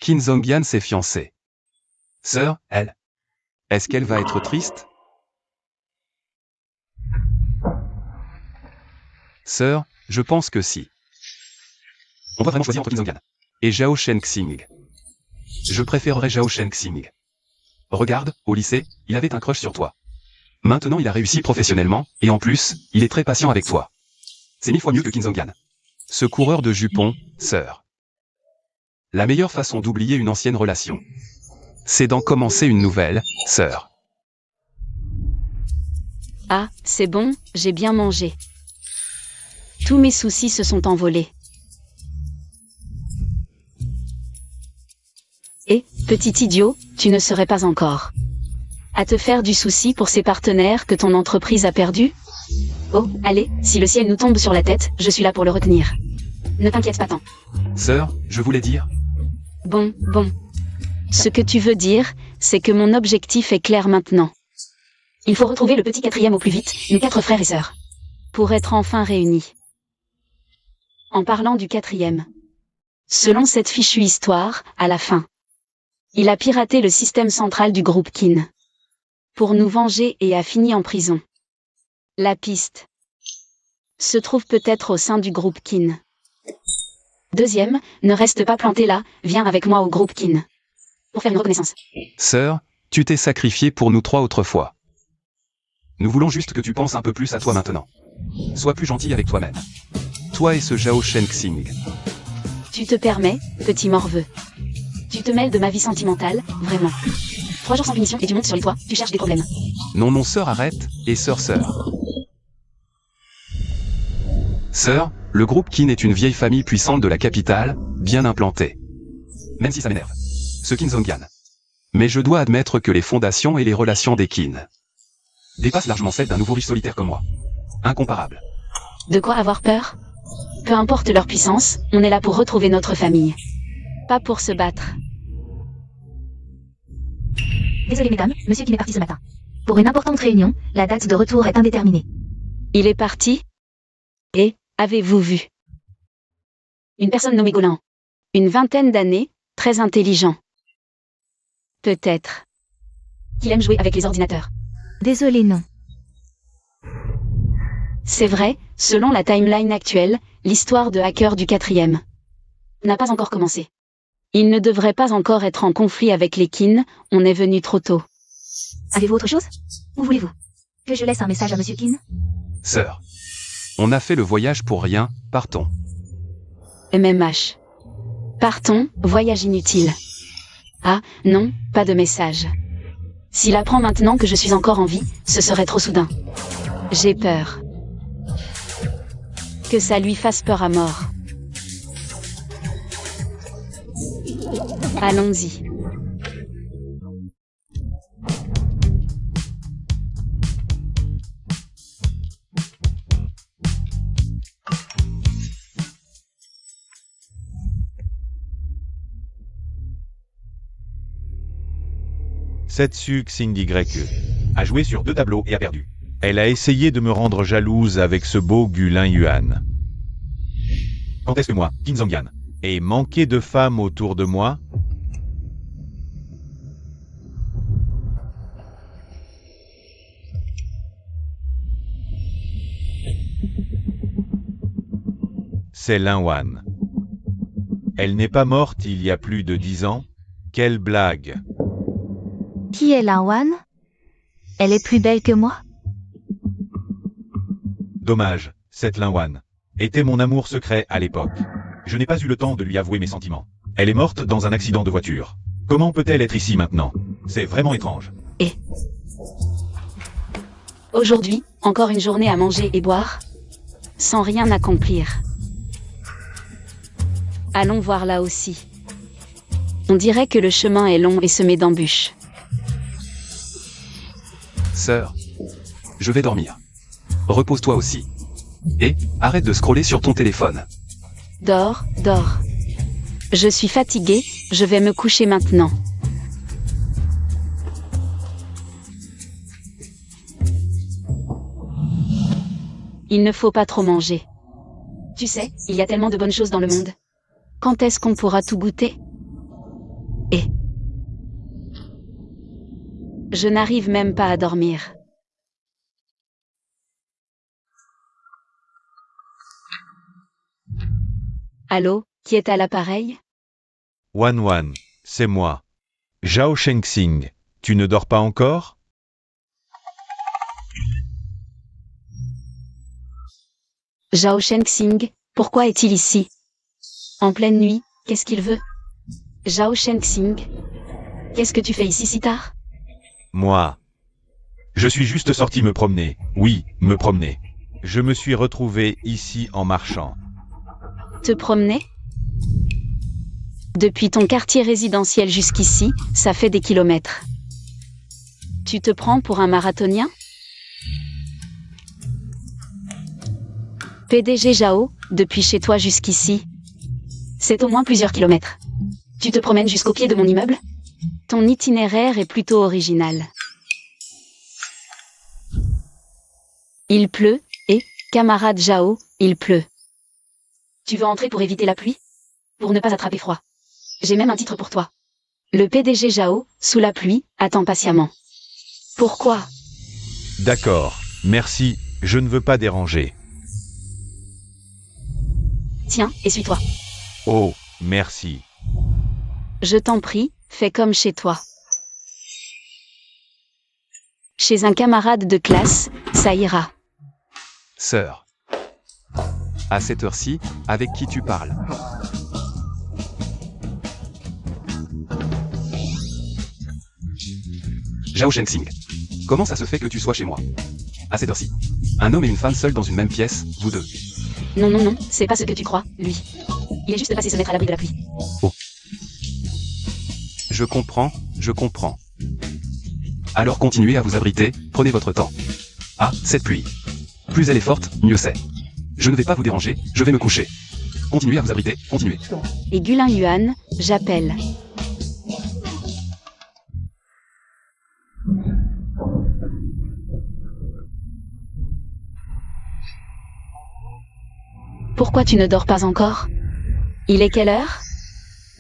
Qin Zhongyan s'est fiancée. Sœur, elle. Est-ce qu'elle va être triste? Sœur, je pense que si. On va vraiment choisir entre Qin Zhongyan et Zhao Shenxing. Je préférerais Zhao Shenxing. Regarde, au lycée, il avait un crush sur toi. Maintenant il a réussi professionnellement, et en plus, il est très patient avec toi. C'est 1000 fois mieux que Qin Zhongyan. Ce coureur de jupons, sœur. La meilleure façon d'oublier une ancienne relation, c'est d'en commencer une nouvelle, sœur. Ah, c'est bon, j'ai bien mangé. Tous mes soucis se sont envolés. Et, petit idiot, tu ne serais pas encore à te faire du souci pour ces partenaires que ton entreprise a perdus? Oh, allez, si le ciel nous tombe sur la tête, je suis là pour le retenir. Ne t'inquiète pas tant. Sœur, je voulais dire... Bon. Ce que tu veux dire, c'est que mon objectif est clair maintenant. Il faut retrouver le petit quatrième au plus vite, nous 4 frères et sœurs. Pour être enfin réunis. En parlant du quatrième. Selon cette fichue histoire, à la fin, il a piraté le système central du groupe Qin. Pour nous venger et a fini en prison. La piste se trouve peut-être au sein du groupe Qin. Deuxième, ne reste pas planté là, viens avec moi au groupe Qin. Pour faire une reconnaissance. Sœur, tu t'es sacrifiée pour nous 3 autrefois. Nous voulons juste que tu penses un peu plus à toi maintenant. Sois plus gentil avec toi-même. Toi et ce Zhao Shenxing. Tu te permets, petit morveux. Tu te mêles de ma vie sentimentale, vraiment. 3 jours sans punition et tu montes sur les toits, tu cherches des problèmes. Non, sœur, arrête, et sœur. Sœur, le groupe Qin est une vieille famille puissante de la capitale, bien implantée. Même si ça m'énerve. Ce Qin Zhongyan. Mais je dois admettre que les fondations et les relations des Qin dépassent largement celles d'un nouveau riche solitaire comme moi. Incomparable. De quoi avoir peur? Peu importe leur puissance, on est là pour retrouver notre famille. Pas pour se battre. Désolé mesdames, monsieur Qin est parti ce matin. Pour une importante réunion, la date de retour est indéterminée. Il est parti? Et, avez-vous vu? Une personne nommée Golin. Une 20aine d'années, très intelligent. Peut-être qu'il aime jouer avec les ordinateurs. Désolé, non. C'est vrai, selon la timeline actuelle, l'histoire de hacker du quatrième n'a pas encore commencé. Il ne devrait pas encore être en conflit avec les Qin, on est venu trop tôt. Avez-vous autre chose? Où voulez-vous que je laisse un message à monsieur Qin? Sœur, on a fait le voyage pour rien, partons. MMH. Partons, voyage inutile. Ah, non, pas de message. S'il apprend maintenant que je suis encore en vie, ce serait trop soudain. J'ai peur. Que ça lui fasse peur à mort. Allons-y. Setsu Xingye a joué sur 2 tableaux et a perdu. Elle a essayé de me rendre jalouse avec ce beau Gulin Yuan. Quand est-ce que moi, Qin Zhongyan, ai manqué de femmes autour de moi? C'est Lin Wan. Elle n'est pas morte il y a plus de 10 ans? Quelle blague! Qui est Lin Wan? Elle est plus belle que moi? Dommage, cette Lin Wan était mon amour secret à l'époque. Je n'ai pas eu le temps de lui avouer mes sentiments. Elle est morte dans un accident de voiture. Comment peut-elle être ici maintenant? C'est vraiment étrange. Et aujourd'hui, encore une journée à manger et boire, sans rien accomplir. Allons voir là aussi. On dirait que le chemin est long et semé d'embûches. Sœur, je vais dormir. Repose-toi aussi. Et, arrête de scroller sur ton téléphone. Dors, dors. Je suis fatiguée, je vais me coucher maintenant. Il ne faut pas trop manger. Tu sais, il y a tellement de bonnes choses dans le monde. Quand est-ce qu'on pourra tout goûter? et... Je n'arrive même pas à dormir. Allô, qui est à l'appareil? Wan, c'est moi. Zhao Shengxing, tu ne dors pas encore? Zhao Shengxing, pourquoi est-il ici? En pleine nuit, qu'est-ce qu'il veut? Zhao Shengxing, qu'est-ce que tu fais ici si tard? Moi. Je suis juste sorti me promener. Oui, me promener. Je me suis retrouvé ici en marchant. Te promener? Depuis ton quartier résidentiel jusqu'ici, ça fait des kilomètres. Tu te prends pour un marathonien? PDG Zhao, depuis chez toi jusqu'ici, c'est au moins plusieurs kilomètres. Tu te promènes jusqu'au pied de mon immeuble? Ton itinéraire est plutôt original. Il pleut, et, camarade Zhao, il pleut. Tu veux entrer pour éviter la pluie? Pour ne pas attraper froid. J'ai même un titre pour toi. Le PDG Zhao, sous la pluie, attend patiemment. Pourquoi? D'accord, merci, je ne veux pas déranger. Tiens, essuie-toi. Oh, merci. Je t'en prie, fais comme chez toi. Chez un camarade de classe, ça ira. Sœur. À cette heure-ci, avec qui tu parles? Zhao Shengxing. Comment ça se fait que tu sois chez moi? À cette heure-ci. Un homme et une femme seuls dans une même pièce, vous deux. Non, c'est pas ce que tu crois, lui. Il est juste passé se mettre à l'abri de la pluie. Oh. Je comprends, je comprends. Alors continuez à vous abriter, prenez votre temps. Ah, cette pluie. Plus elle est forte, mieux c'est. Je ne vais pas vous déranger, je vais me coucher. Continuez à vous abriter, continuez. Et Gulin Yuan, j'appelle. Pourquoi tu ne dors pas encore? Il est quelle heure?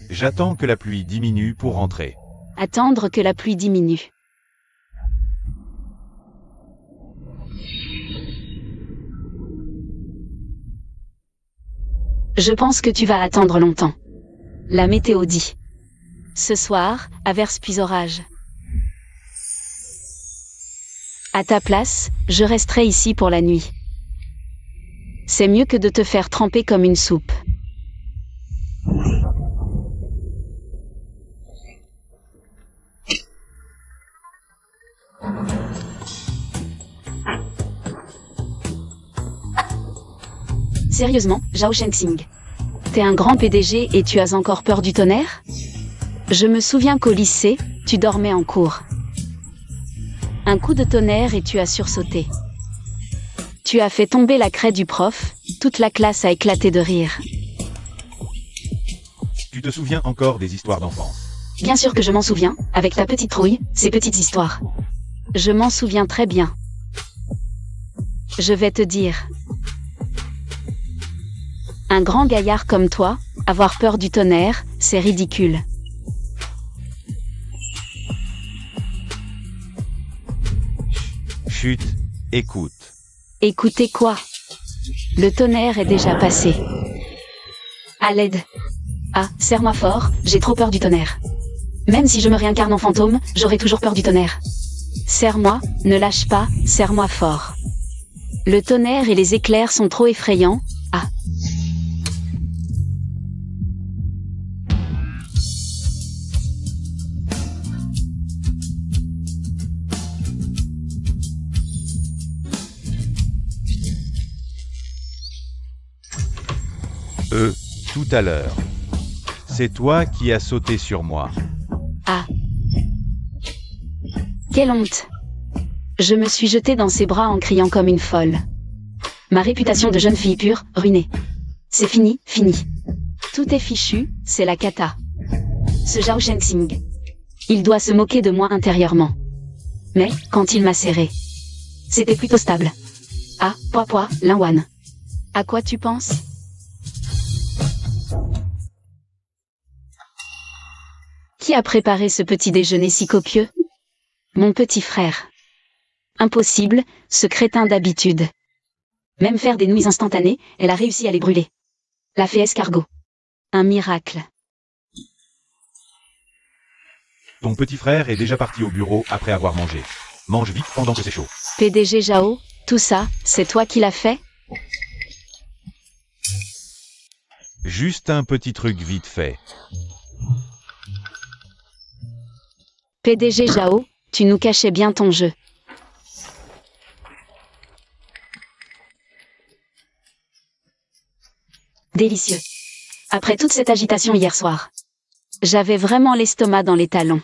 J'attends que la pluie diminue pour rentrer. Attendre que la pluie diminue. Je pense que tu vas attendre longtemps. La météo dit. Ce soir, averse puis orage. À ta place, je resterai ici pour la nuit. C'est mieux que de te faire tremper comme une soupe. Sérieusement, Zhao Shengxing. T'es un grand PDG et tu as encore peur du tonnerre? Je me souviens qu'au lycée, tu dormais en cours. Un coup de tonnerre et tu as sursauté. Tu as fait tomber la craie du prof, toute la classe a éclaté de rire. Tu te souviens encore des histoires d'enfance? Bien sûr que je m'en souviens, avec ta petite trouille, ces petites histoires. Je m'en souviens très bien. Je vais te dire. Un grand gaillard comme toi, avoir peur du tonnerre, c'est ridicule. Chut, écoute. Écoutez quoi? Le tonnerre est déjà passé. À l'aide. Ah, serre-moi fort, j'ai trop peur du tonnerre. Même si je me réincarne en fantôme, j'aurai toujours peur du tonnerre. Serre-moi, ne lâche pas, serre-moi fort. Le tonnerre et les éclairs sont trop effrayants. Ah. Tout à l'heure. C'est toi qui as sauté sur moi. Ah. Quelle honte. Je me suis jetée dans ses bras en criant comme une folle. Ma réputation de jeune fille pure, ruinée. C'est fini, fini. Tout est fichu, c'est la cata. Ce Zhao Shengxing. Il doit se moquer de moi intérieurement. Mais, quand il m'a serré, c'était plutôt stable. Ah, Linwan. À quoi tu penses? Qui a préparé ce petit déjeuner si copieux? Mon petit frère. Impossible, ce crétin d'habitude. Même faire des nouilles instantanées, elle a réussi à les brûler. La fée escargot. Un miracle. Ton petit frère est déjà parti au bureau après avoir mangé. Mange vite pendant que c'est chaud. PDG Jao, tout ça, c'est toi qui l'as fait? Juste un petit truc vite fait. PDG Jao, tu nous cachais bien ton jeu. Délicieux. Après toute cette agitation hier soir, j'avais vraiment l'estomac dans les talons.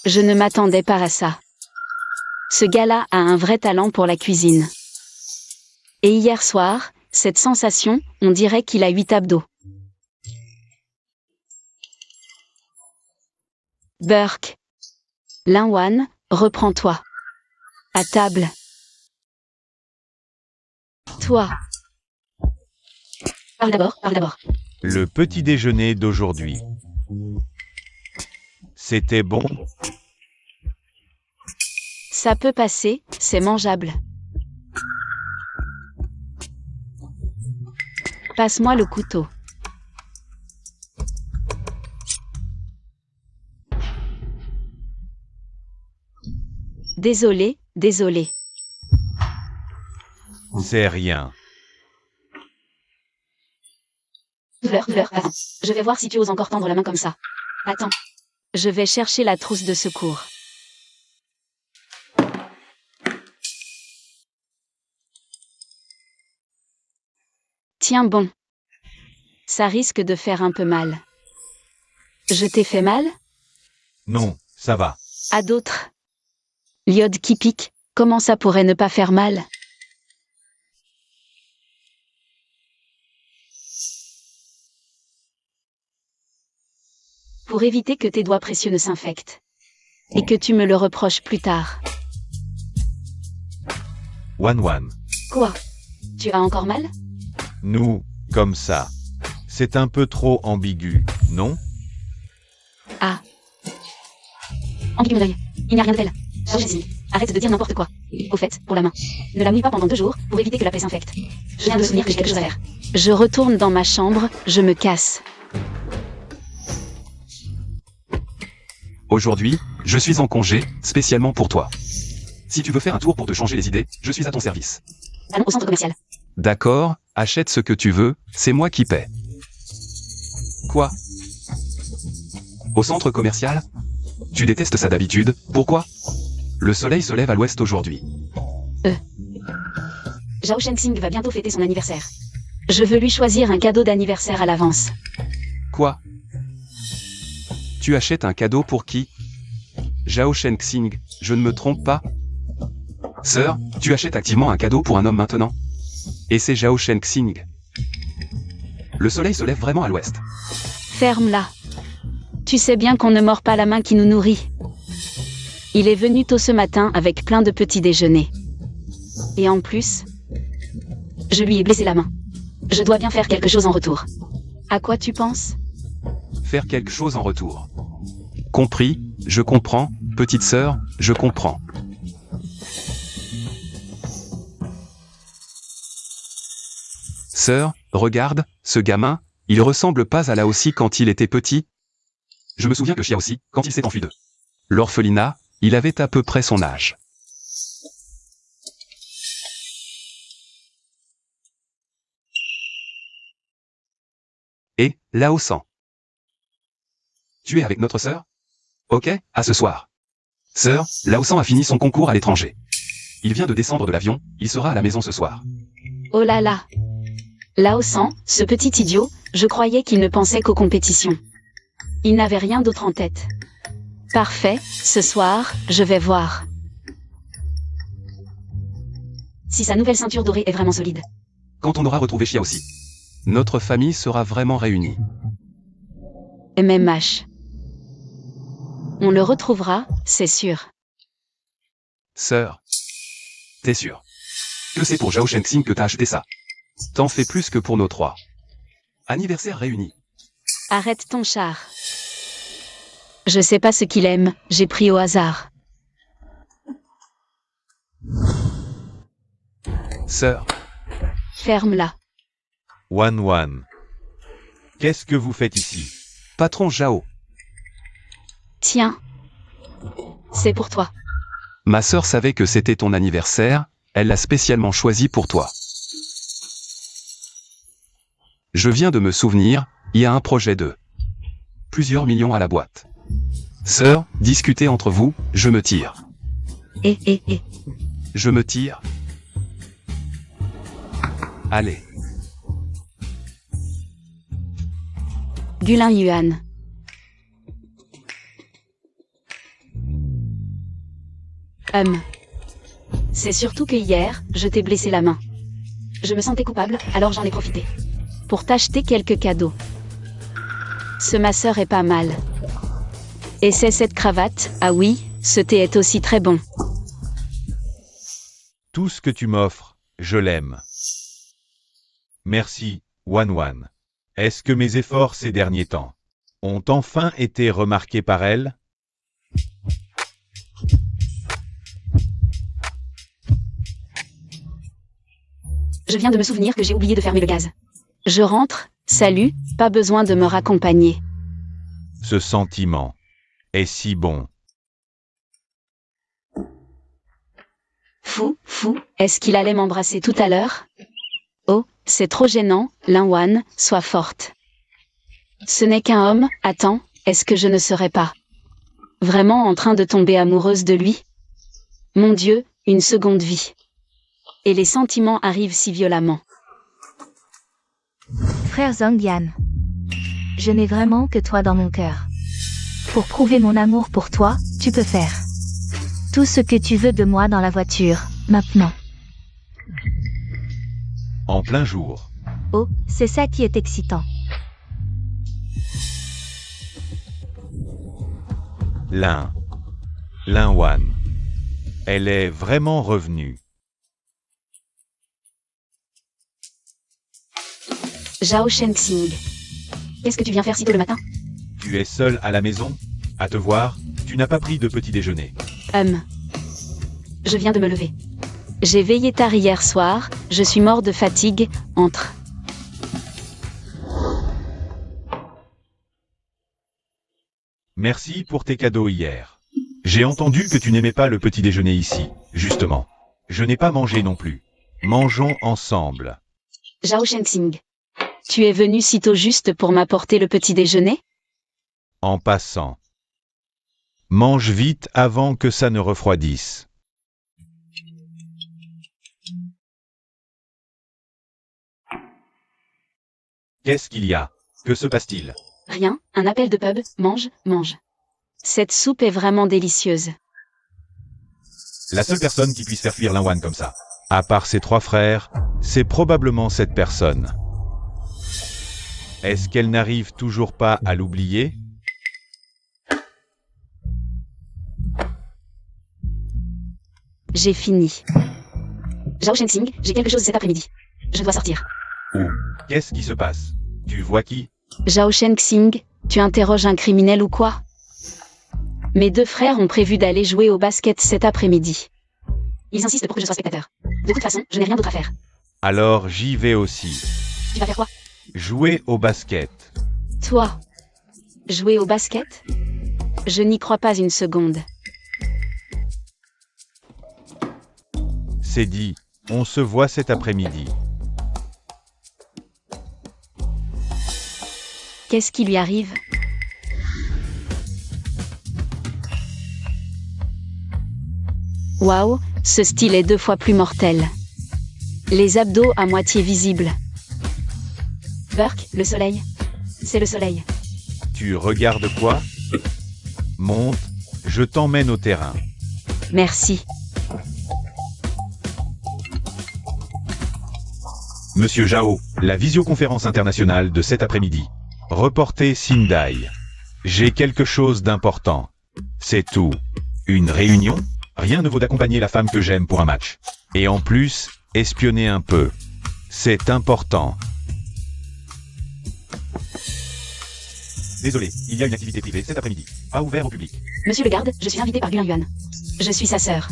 Je ne m'attendais pas à ça. Ce gars-là a un vrai talent pour la cuisine. Et hier soir, cette sensation, on dirait qu'il a 8 abdos. Burke. Linwan, reprends-toi. À table. Toi. Parle d'abord, parle d'abord. Le petit déjeuner d'aujourd'hui. C'était bon. Ça peut passer, c'est mangeable. Passe-moi le couteau. Désolé, désolé. C'est rien. Fleur, attends. Je vais voir si tu oses encore tendre la main comme ça. Attends. Je vais chercher la trousse de secours. Tiens bon. Ça risque de faire un peu mal. Je t'ai fait mal? Non, ça va. À d'autres. L'iode qui pique, comment ça pourrait ne pas faire mal? Pour éviter que tes doigts précieux ne s'infectent. Et que tu me le reproches plus tard. One. Quoi? Tu as encore mal? Nous, comme ça. C'est un peu trop ambigu, non? Ah. Ambigu mon œil. Il n'y a rien de tel. Oh Jessie, arrête de dire n'importe quoi. Au fait, pour la main. Ne la mouille pas pendant 2 jours, pour éviter que la plaie s'infecte. Je viens de me souvenir que j'ai quelque chose à faire. Je retourne dans ma chambre, je me casse. Aujourd'hui, je suis en congé, spécialement pour toi. Si tu veux faire un tour pour te changer les idées, je suis à ton service. Allons au centre commercial. D'accord, achète ce que tu veux, c'est moi qui paie. Quoi? Au centre commercial? Tu détestes ça d'habitude, pourquoi? Le soleil se lève à l'ouest aujourd'hui. Zhao Shenxing va bientôt fêter son anniversaire. Je veux lui choisir un cadeau d'anniversaire à l'avance. Quoi? Tu achètes un cadeau pour qui? Zhao Shenxing, je ne me trompe pas? Sœur, tu achètes activement un cadeau pour un homme maintenant? Et c'est Zhao Shenxing. Le soleil se lève vraiment à l'ouest. Ferme-la. Tu sais bien qu'on ne mord pas la main qui nous nourrit. Il est venu tôt ce matin avec plein de petits déjeuners. Et en plus, je lui ai blessé la main. Je dois bien faire quelque chose en retour. À quoi tu penses? Faire quelque chose en retour. Compris, je comprends, petite sœur, je comprends. Sœur, regarde, ce gamin, il ressemble pas à Laosi quand il était petit. Je me souviens que Xiaoxi, quand il s'est enfui de l'orphelinat, il avait à peu près son âge. Et, Laosan. Tu es avec notre sœur? Ok, à ce soir. Sœur, Laosan a fini son concours à l'étranger. Il vient de descendre de l'avion, il sera à la maison ce soir. Oh là là. Laosan, ce petit idiot, je croyais qu'il ne pensait qu'aux compétitions. Il n'avait rien d'autre en tête. Parfait, ce soir, je vais voir. Si sa nouvelle ceinture dorée est vraiment solide. Quand on aura retrouvé Xiaoxi, notre famille sera vraiment réunie. MMH. On le retrouvera, c'est sûr. Sœur. T'es sûr que c'est pour Zhao Shenxing que t'as acheté ça? T'en fais plus que pour nos 3. Anniversaire réuni. Arrête ton char. Je sais pas ce qu'il aime, j'ai pris au hasard. Sœur, Ferme-la. Wan. Qu'est-ce que vous faites ici? patron Zhao, Tiens. C'est pour toi. ma sœur savait que c'était ton anniversaire, elle l'a spécialement choisi pour toi. Je viens de me souvenir, il y a un projet de plusieurs millions à la boîte. Sœur, discutez entre vous, je me tire. Je me tire. Allez. Gulin Yuan. C'est surtout que hier, je t'ai blessé la main. Je me sentais coupable, alors j'en ai profité. Pour t'acheter quelques cadeaux. Ce masseur est pas mal. Et c'est cette cravate, ah oui, ce thé est aussi très bon. Tout ce que tu m'offres, je l'aime. Merci, Wan. Est-ce que mes efforts ces derniers temps ont enfin été remarqués par elle? Je viens de me souvenir que j'ai oublié de fermer le gaz. Je rentre, salut, pas besoin de me raccompagner. Ce sentiment est si bon. Fou, est-ce qu'il allait m'embrasser tout à l'heure? Oh, c'est trop gênant, Linwan, sois forte. Ce n'est qu'un homme, attends, est-ce que je ne serais pas vraiment en train de tomber amoureuse de lui? Mon Dieu, une seconde vie. Et les sentiments arrivent si violemment. Frère Zhongyan. Je n'ai vraiment que toi dans mon cœur. Pour prouver mon amour pour toi, tu peux faire tout ce que tu veux de moi dans la voiture, maintenant. En plein jour. Oh, c'est ça qui est excitant. Linwan. Elle est vraiment revenue. Zhao Shenxing. Qu'est-ce que tu viens faire si tôt le matin? Tu es seule à la maison? À te voir, tu n'as pas pris de petit déjeuner. Je viens de me lever. J'ai veillé tard hier soir, je suis mort de fatigue, entre. Merci pour tes cadeaux hier. J'ai entendu que tu n'aimais pas le petit déjeuner ici, justement. Je n'ai pas mangé non plus. Mangeons ensemble. Zhao Shenxing. Tu es venu si tôt juste pour m'apporter le petit déjeuner? En passant. Mange vite avant que ça ne refroidisse. Qu'est-ce qu'il y a? Que se passe-t-il? Rien, un appel de pub, mange. Cette soupe est vraiment délicieuse. La seule personne qui puisse faire fuir Linwan comme ça, à part ses 3 frères, c'est probablement cette personne. Est-ce qu'elle n'arrive toujours pas à l'oublier? J'ai fini. Zhao Shenxing, j'ai quelque chose cet après-midi. Je dois sortir. Qu'est-ce qui se passe? Tu vois qui? Zhao Shenxing, tu interroges un criminel ou quoi? Mes 2 frères ont prévu d'aller jouer au basket cet après-midi. Ils insistent pour que je sois spectateur. De toute façon, je n'ai rien d'autre à faire. Alors j'y vais aussi. Tu vas faire quoi? Jouer au basket. Toi? Jouer au basket? Je n'y crois pas une seconde. C'est dit, on se voit cet après-midi. Qu'est-ce qui lui arrive? Waouh, ce style est 2 fois plus mortel. Les abdos à moitié visibles. Burke, le soleil. C'est le soleil. Tu regardes quoi? Monte, je t'emmène au terrain. Merci. Monsieur Zhao, la visioconférence internationale de cet après-midi. Reporter Sindai. J'ai quelque chose d'important. C'est tout. Une réunion? Rien ne vaut d'accompagner la femme que j'aime pour un match. Et en plus, espionner un peu. C'est important. Désolé, il y a une activité privée cet après-midi. Pas ouvert au public. Monsieur le garde, je suis invité par Gulan Yuan. Je suis sa sœur.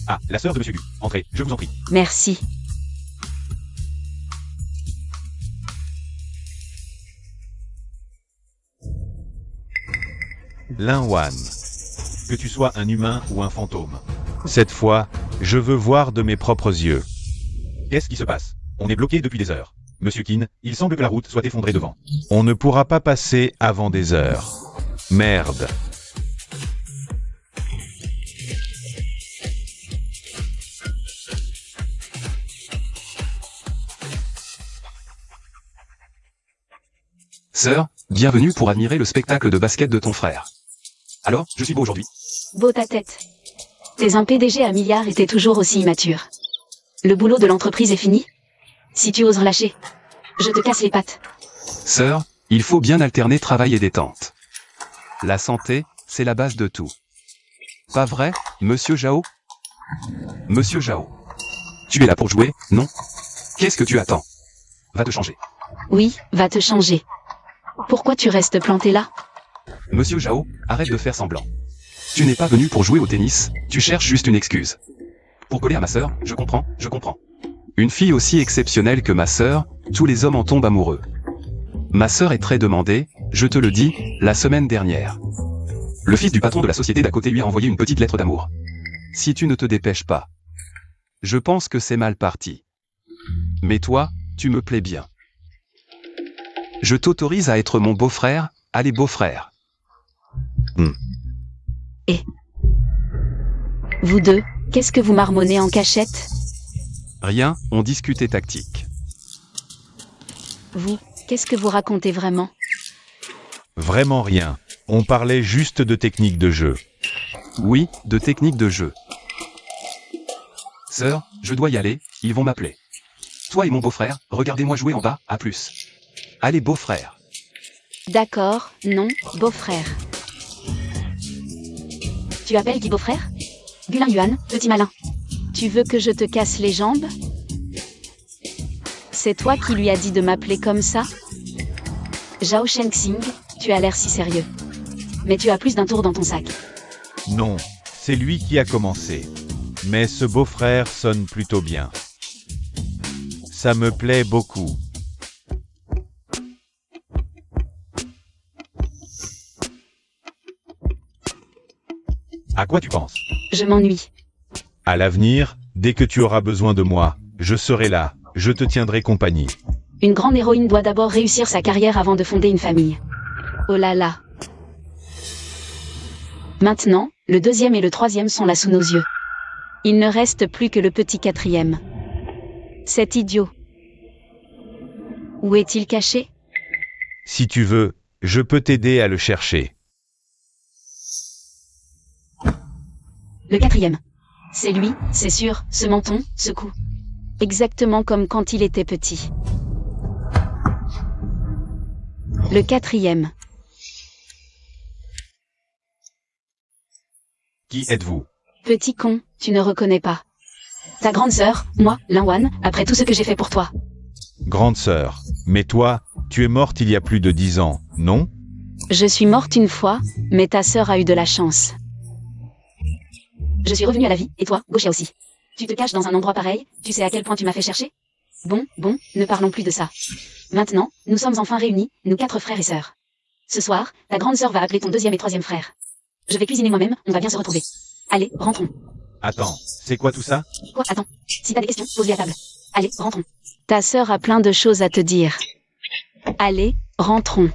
Ah, la sœur de Monsieur Gu. Entrez, je vous en prie. Merci. Lin Wan. Que tu sois un humain ou un fantôme. Cette fois, je veux voir de mes propres yeux. Qu'est-ce qui se passe? On est bloqué depuis des heures. Monsieur Qin, il semble que la route soit effondrée devant. On ne pourra pas passer avant des heures. Merde. Sœur, bienvenue pour admirer le spectacle de basket de ton frère. Alors, je suis beau aujourd'hui. Beau ta tête. T'es un PDG à milliards et t'es toujours aussi immature. Le boulot de l'entreprise est fini? Si tu oses relâcher, je te casse les pattes. Sœur, il faut bien alterner travail et détente. La santé, c'est la base de tout. Pas vrai, Monsieur Zhao? Monsieur Zhao. Tu es là pour jouer, non? Qu'est-ce que tu attends? Va te changer. Oui, va te changer. Pourquoi tu restes planté là? Monsieur Zhao, arrête de faire semblant. Tu n'es pas venu pour jouer au tennis, tu cherches juste une excuse. Pour coller à ma sœur, je comprends, je comprends. Une fille aussi exceptionnelle que ma sœur, tous les hommes en tombent amoureux. Ma sœur est très demandée, je te le dis, la semaine dernière. Le fils du patron de la société d'à côté lui a envoyé une petite lettre d'amour. Si tu ne te dépêches pas. Je pense que c'est mal parti. Mais toi, tu me plais bien. Je t'autorise à être mon beau-frère, allez beau-frère. Vous deux, qu'est-ce que vous marmonnez en cachette? Rien, on discutait tactique. Vous, qu'est-ce que vous racontez vraiment? Vraiment rien. On parlait juste de technique de jeu. Oui, de technique de jeu. Sœur, je dois y aller, ils vont m'appeler. Toi et mon beau-frère, regardez-moi jouer en bas, à plus. Allez beau-frère. D'accord, non, beau-frère. Tu appelles Guy beau-frère? Gulan Yuan, petit malin. Tu veux que je te casse les jambes? C'est toi qui lui as dit de m'appeler comme ça? Zhao Shengxing, tu as l'air si sérieux. Mais tu as plus d'un tour dans ton sac. Non, c'est lui qui a commencé. Mais ce beau-frère sonne plutôt bien. Ça me plaît beaucoup. À quoi tu penses? Je m'ennuie. À l'avenir, dès que tu auras besoin de moi, je serai là, je te tiendrai compagnie. Une grande héroïne doit d'abord réussir sa carrière avant de fonder une famille. Oh là là. Maintenant, le deuxième et le troisième sont là sous nos yeux. Il ne reste plus que le petit quatrième. Cet idiot. Où est-il caché? Si tu veux, je peux t'aider à le chercher. Le quatrième. C'est lui, c'est sûr, ce menton, ce cou. Exactement comme quand il était petit. Le quatrième. Qui êtes-vous? Petit con, tu ne reconnais pas. Ta grande sœur, moi, Lin Wan, après tout ce que j'ai fait pour toi. Grande sœur. Mais toi, tu es morte il y a plus de 10 ans, non? Je suis morte une fois, mais ta sœur a eu de la chance. Je suis revenue à la vie, et toi, Goxia aussi. Tu te caches dans un endroit pareil, tu sais à quel point tu m'as fait chercher? Bon, ne parlons plus de ça. Maintenant, nous sommes enfin réunis, nous 4 frères et sœurs. Ce soir, ta grande sœur va appeler ton deuxième et troisième frère. Je vais cuisiner moi-même, on va bien se retrouver. Allez, rentrons. Attends, c'est quoi tout ça? Quoi, attends. Si t'as des questions, pose-les à table. Allez, rentrons. Ta sœur a plein de choses à te dire. Allez, rentrons.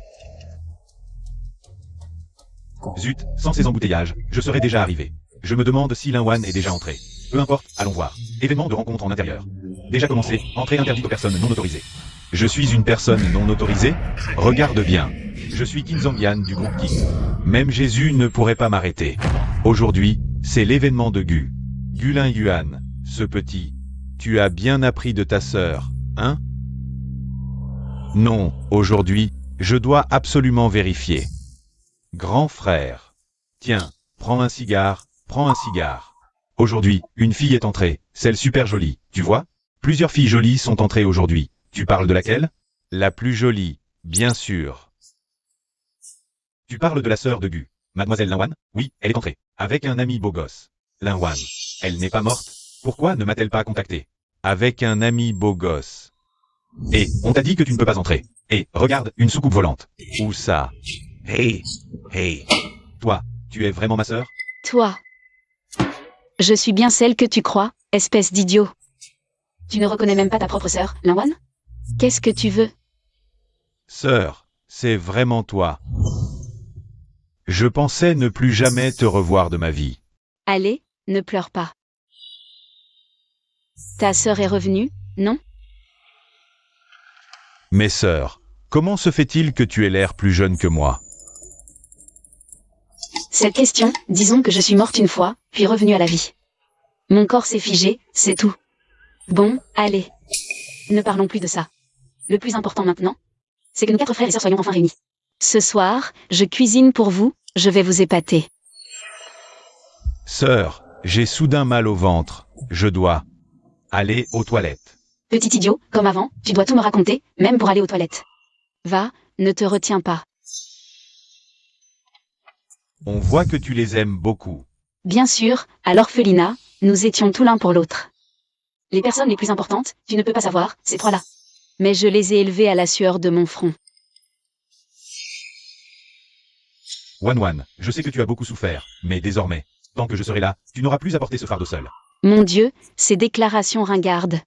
Zut, sans ces embouteillages, je serais déjà arrivé. Je me demande si Lin Wan est déjà entré. Peu importe, allons voir. Événement de rencontre en intérieur. Déjà commencé, entrée interdite aux personnes non autorisées. Je suis une personne non autorisée? Regarde bien. Je suis Qin Zhongyan du groupe Qin. Même Jésus ne pourrait pas m'arrêter. Aujourd'hui, c'est l'événement de Gu. Gulan Yuan, ce petit. Tu as bien appris de ta sœur, hein? Non, aujourd'hui, je dois absolument vérifier. Grand frère. Tiens, prends un cigare, prends un cigare. Aujourd'hui, une fille est entrée, celle super jolie, tu vois? Plusieurs filles jolies sont entrées aujourd'hui. Tu parles de laquelle? La plus jolie, bien sûr. Tu parles de la sœur de Gu. Mademoiselle Linwan? Oui, elle est entrée. Avec un ami beau gosse. Linwan. Elle n'est pas morte? Pourquoi ne m'a-t-elle pas contacté? Avec un ami beau gosse. Et, on t'a dit que tu ne peux pas entrer. Et, regarde, une soucoupe volante. Où ça? Hey, hey. Toi, tu es vraiment ma sœur? Toi. Je suis bien celle que tu crois, espèce d'idiot. Tu ne reconnais même pas ta propre sœur, Linwan? Qu'est-ce que tu veux? Sœur, c'est vraiment toi. Je pensais ne plus jamais te revoir de ma vie. Allez, ne pleure pas. Ta sœur est revenue, non? Mais sœur, comment se fait-il que tu aies l'air plus jeune que moi? Cette question, disons que je suis morte une fois, puis revenue à la vie. Mon corps s'est figé, c'est tout. Bon, allez. Ne parlons plus de ça. Le plus important maintenant, c'est que nous 4 frères et sœurs soyons enfin réunis. Ce soir, je cuisine pour vous, je vais vous épater. Sœur, j'ai soudain mal au ventre. Je dois aller aux toilettes. Petit idiot, comme avant, tu dois tout me raconter, même pour aller aux toilettes. Va, ne te retiens pas. On voit que tu les aimes beaucoup. Bien sûr, à l'orphelinat, nous étions tout l'un pour l'autre. Les personnes les plus importantes, tu ne peux pas savoir, ces 3-là. Mais je les ai élevées à la sueur de mon front. Wanwan, je sais que tu as beaucoup souffert, mais désormais, tant que je serai là, tu n'auras plus à porter ce fardeau seul. Mon Dieu, ces déclarations ringardes.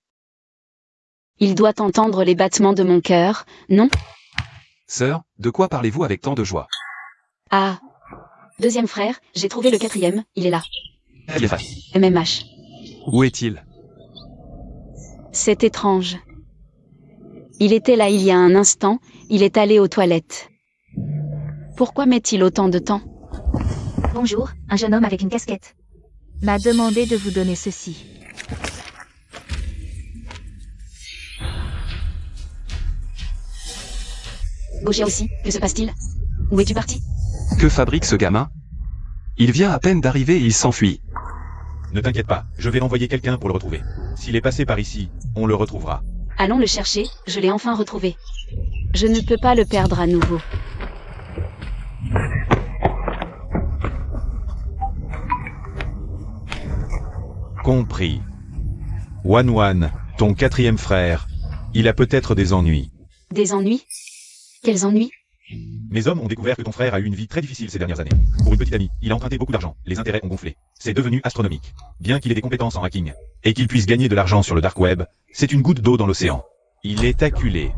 Il doit entendre les battements de mon cœur, non? Sœur, de quoi parlez-vous avec tant de joie? Ah. Deuxième frère, j'ai trouvé le 4e, il est là. MMH. Où est-il? C'est étrange. Il était là il y a un instant, il est allé aux toilettes. Pourquoi met-il autant de temps? Bonjour, un jeune homme avec une casquette m'a demandé de vous donner ceci. Gaucher aussi, que se passe-t-il? Où es-tu parti? Que fabrique ce gamin? Il vient à peine d'arriver et il s'enfuit. Ne t'inquiète pas, je vais envoyer quelqu'un pour le retrouver. S'il est passé par ici, on le retrouvera. Allons le chercher, je l'ai enfin retrouvé. Je ne peux pas le perdre à nouveau. Compris. Wanwan, ton 4e frère, il a peut-être des ennuis. Des ennuis? Quels ennuis? Mes hommes ont découvert que ton frère a eu une vie très difficile ces dernières années. Pour une petite amie, il a emprunté beaucoup d'argent, les intérêts ont gonflé. C'est devenu astronomique. Bien qu'il ait des compétences en hacking, et qu'il puisse gagner de l'argent sur le dark web, c'est une goutte d'eau dans l'océan. Il est acculé.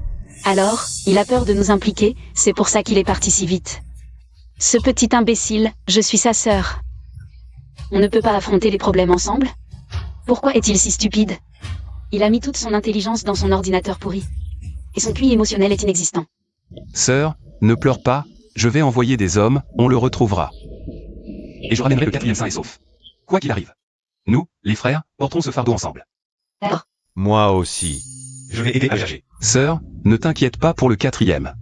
Alors, il a peur de nous impliquer, c'est pour ça qu'il est parti si vite. Ce petit imbécile, je suis sa sœur. On ne peut pas affronter les problèmes ensemble? Pourquoi est-il si stupide? Il a mis toute son intelligence dans son ordinateur pourri. Et son QI émotionnel est inexistant. Sœur, ne pleure pas, je vais envoyer des hommes, on le retrouvera. Et je ramènerai le 4e sain et sauf. Quoi qu'il arrive. Nous, les frères, porterons ce fardeau ensemble. D'accord. Moi aussi. Je vais aider à chercher. Sœur, ne t'inquiète pas pour le 4e.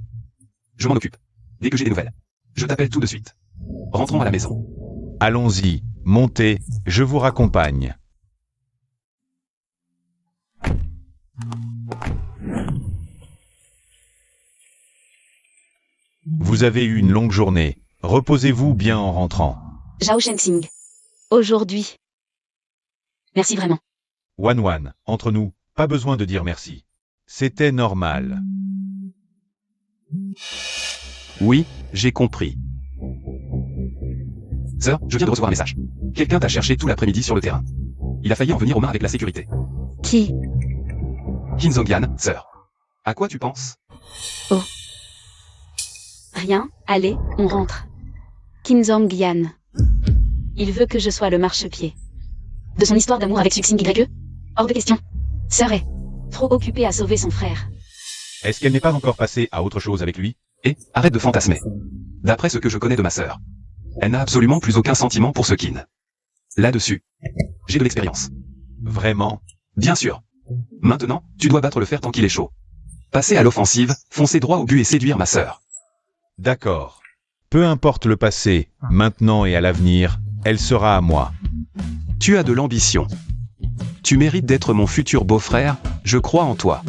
Je m'en occupe. Dès que j'ai des nouvelles. Je t'appelle tout de suite. Rentrons à la maison. Allons-y, montez, je vous raccompagne. Vous avez eu une longue journée. Reposez-vous bien en rentrant. Zhao Shenxing. Aujourd'hui. Merci vraiment. Wanwan, entre nous, pas besoin de dire merci. C'était normal. Oui, j'ai compris. Sœur, je viens de recevoir un message. Quelqu'un t'a cherché tout l'après-midi sur le terrain. Il a failli en venir aux mains avec la sécurité. Qui? Kim Jong-un, sœur. À quoi tu penses? Oh. Rien, allez, on rentre. Kim Jong-un. Il veut que je sois le marchepied. De son histoire d'amour avec Suxing YE? Hors de question. Sœur est trop occupée à sauver son frère. Est-ce qu'elle n'est pas encore passée à autre chose avec lui? Et, arrête de fantasmer. D'après ce que je connais de ma sœur, elle n'a absolument plus aucun sentiment pour ce Kin. Là-dessus, j'ai de l'expérience. Vraiment? Bien sûr. Maintenant, tu dois battre le fer tant qu'il est chaud. Passer à l'offensive, foncer droit au but et séduire ma sœur. D'accord. Peu importe le passé, maintenant et à l'avenir, elle sera à moi. Tu as de l'ambition. Tu mérites d'être mon futur beau-frère, je crois en toi.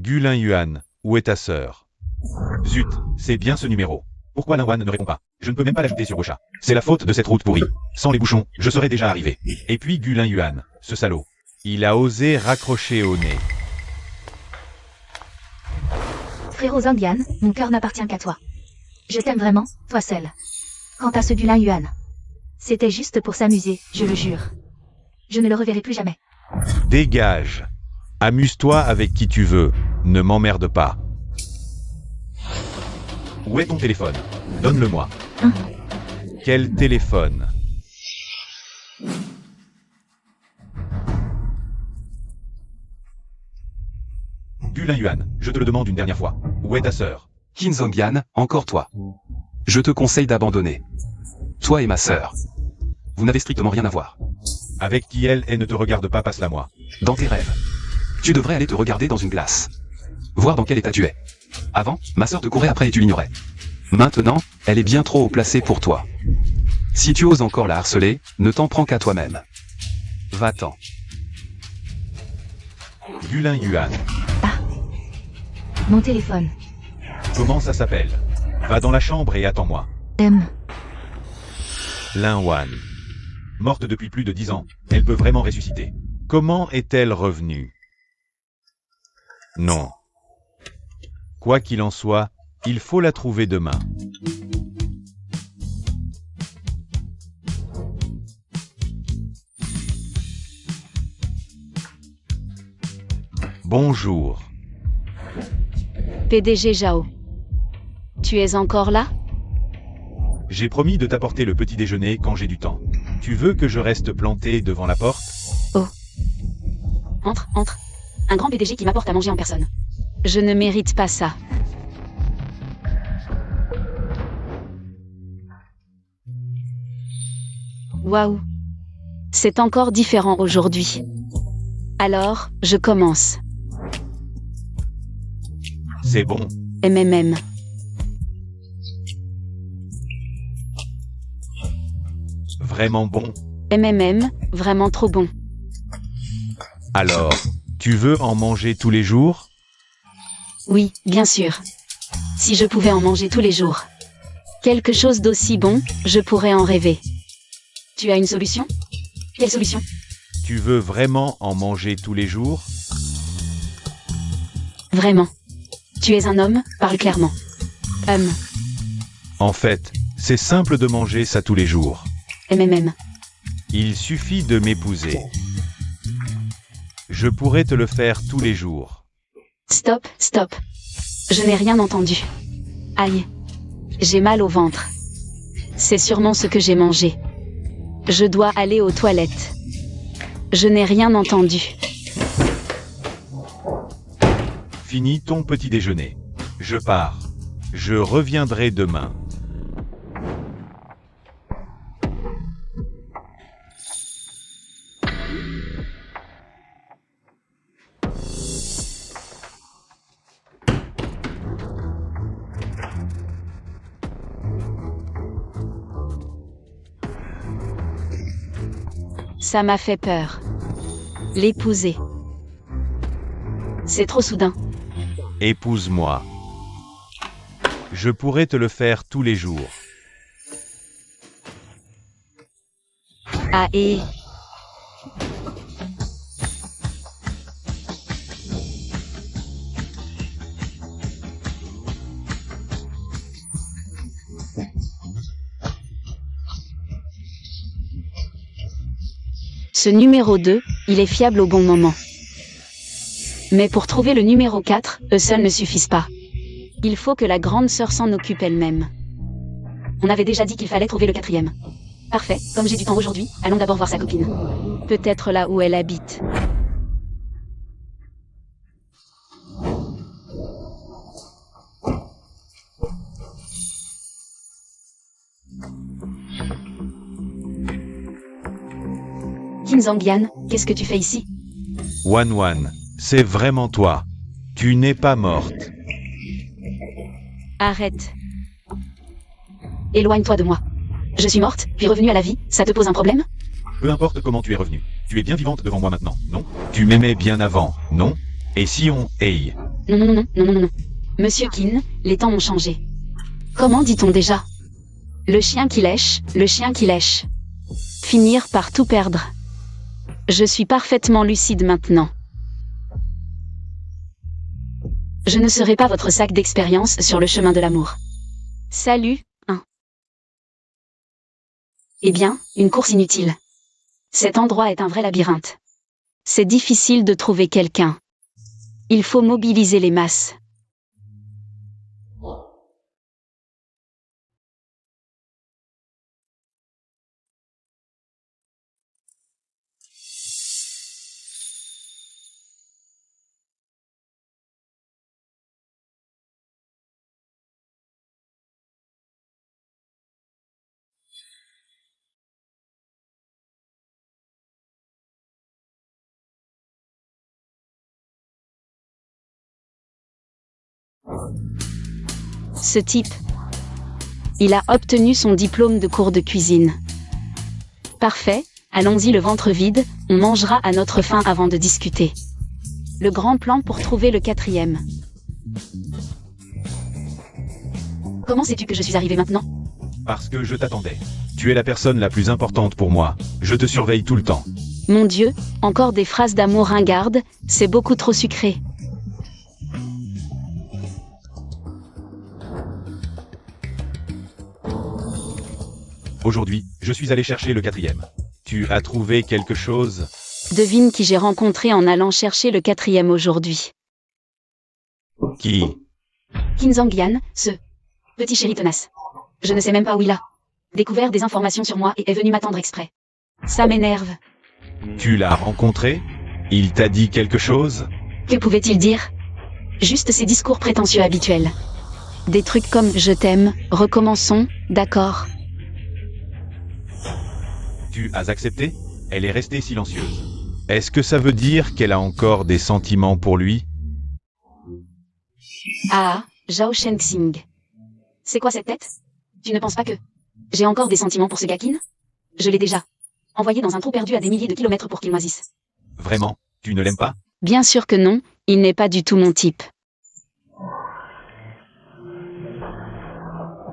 Gulin Yuan, où est ta sœur? Zut, c'est bien ce numéro. Pourquoi Linwan ne répond pas? Je ne peux même pas l'ajouter sur Ocha. C'est la faute de cette route pourrie. Sans les bouchons, je serais déjà arrivé. Et puis Gulin Yuan, ce salaud. Il a osé raccrocher au nez. Frérot Zhangyan, mon cœur n'appartient qu'à toi. Je t'aime vraiment, toi seul. Quant à ce Gulin Yuan, c'était juste pour s'amuser, je le jure. Je ne le reverrai plus jamais. Dégage. Amuse-toi avec qui tu veux. Ne m'emmerde pas. Où est ton téléphone? Donne-le-moi. Quel téléphone? Gulin Yuan, je te le demande une dernière fois. Où est ta sœur? Qin Zhongyan, encore toi. Je te conseille d'abandonner. Toi et ma sœur. Vous n'avez strictement rien à voir. Avec qui elle ne te regarde pas, passe-la moi. Dans tes rêves. Tu devrais aller te regarder dans une glace. Voir dans quel état tu es. Avant, ma sœur te courait après et tu l'ignorais. Maintenant, elle est bien trop haut placée pour toi. Si tu oses encore la harceler, ne t'en prends qu'à toi-même. Va-t'en. Gulin Yuan, Mon téléphone. comment ça s'appelle? Va dans la chambre et attends-moi. Lin Wan. Morte depuis plus de 10 ans, elle peut vraiment ressusciter. Comment est-elle revenue? Non. Quoi qu'il en soit, il faut la trouver demain. Bonjour. PDG Zhao. Tu es encore là? J'ai promis de t'apporter le petit déjeuner quand j'ai du temps. Tu veux que je reste planté devant la porte? Entre, entre. Un grand PDG qui m'apporte à manger en personne. Je ne mérite pas ça. Waouh. C'est encore différent aujourd'hui. Alors, je commence. C'est bon. MMM. Vraiment bon. MMM, vraiment trop bon. Alors, tu veux en manger tous les jours? Oui, bien sûr. Si je pouvais en manger tous les jours. Quelque chose d'aussi bon, je pourrais en rêver. Tu as une solution? Quelle solution? Tu veux vraiment en manger tous les jours? Vraiment. Tu es un homme, parle clairement. En fait, c'est simple de manger ça tous les jours. MMM. Il suffit de m'épouser. Je pourrais te le faire tous les jours. Stop, stop. Je n'ai rien entendu. Aïe. J'ai mal au ventre. C'est sûrement ce que j'ai mangé. Je dois aller aux toilettes. Je n'ai rien entendu. Finis ton petit déjeuner. Je pars. Je reviendrai demain. Ça m'a fait peur. L'épouser. C'est trop soudain. Épouse-moi. Je pourrais te le faire tous les jours. Ah et... Ce numéro 2, il est fiable au bon moment. Mais pour trouver le numéro 4, eux seuls ne suffisent pas. Il faut que la grande sœur s'en occupe elle-même. On avait déjà dit qu'il fallait trouver le 4e. Parfait, comme j'ai du temps aujourd'hui, allons d'abord voir sa copine. Peut-être là où elle habite. Qin Zhongyan, qu'est-ce que tu fais ici? Wan Wan, c'est vraiment toi. Tu n'es pas morte. Arrête. Éloigne-toi de moi. Je suis morte, puis revenue à la vie, ça te pose un problème? Peu importe comment tu es revenu. Tu es bien vivante devant moi maintenant, non? Tu m'aimais bien avant, non? Et si on... Hey, Non, non, non, non, non, non, non, non. Monsieur Qin, les temps ont changé. Comment dit-on déjà? Le chien qui lèche, le chien qui lèche. Finir par tout perdre. Je suis parfaitement lucide maintenant. Je ne serai pas votre sac d'expérience sur le chemin de l'amour. Salut, hein. Eh bien, une course inutile. Cet endroit est un vrai labyrinthe. C'est difficile de trouver quelqu'un. Il faut mobiliser les masses. Ce type, il a obtenu son diplôme de cours de cuisine. Parfait, allons-y le ventre vide, on mangera à notre faim avant de discuter. Le grand plan pour trouver le 4e. Comment sais-tu que je suis arrivé maintenant? Parce que je t'attendais. Tu es la personne la plus importante pour moi. Je te surveille tout le temps. Mon Dieu, encore des phrases d'amour ringardes, c'est beaucoup trop sucré. Aujourd'hui, je suis allé chercher le 4e. Tu as trouvé quelque chose? Devine qui j'ai rencontré en allant chercher le 4e aujourd'hui. Qui? Qin Zhangyan, ce petit chéri tenace. Je ne sais même pas où il a découvert des informations sur moi et est venu m'attendre exprès. Ça m'énerve. Tu l'as rencontré? Il t'a dit quelque chose? Que pouvait-il dire? Juste ses discours prétentieux habituels. Des trucs comme « je t'aime »,« recommençons »,« d'accord ». Tu as accepté? Elle est restée silencieuse. Est-ce que ça veut dire qu'elle a encore des sentiments pour lui? Ah, Zhao Shenxing. C'est quoi cette tête? Tu ne penses pas que j'ai encore des sentiments pour ce gars Qin? Je l'ai déjà envoyé dans un trou perdu à des milliers de kilomètres pour qu'il moisisse. Vraiment? Tu ne l'aimes pas? Bien sûr que non, il n'est pas du tout mon type.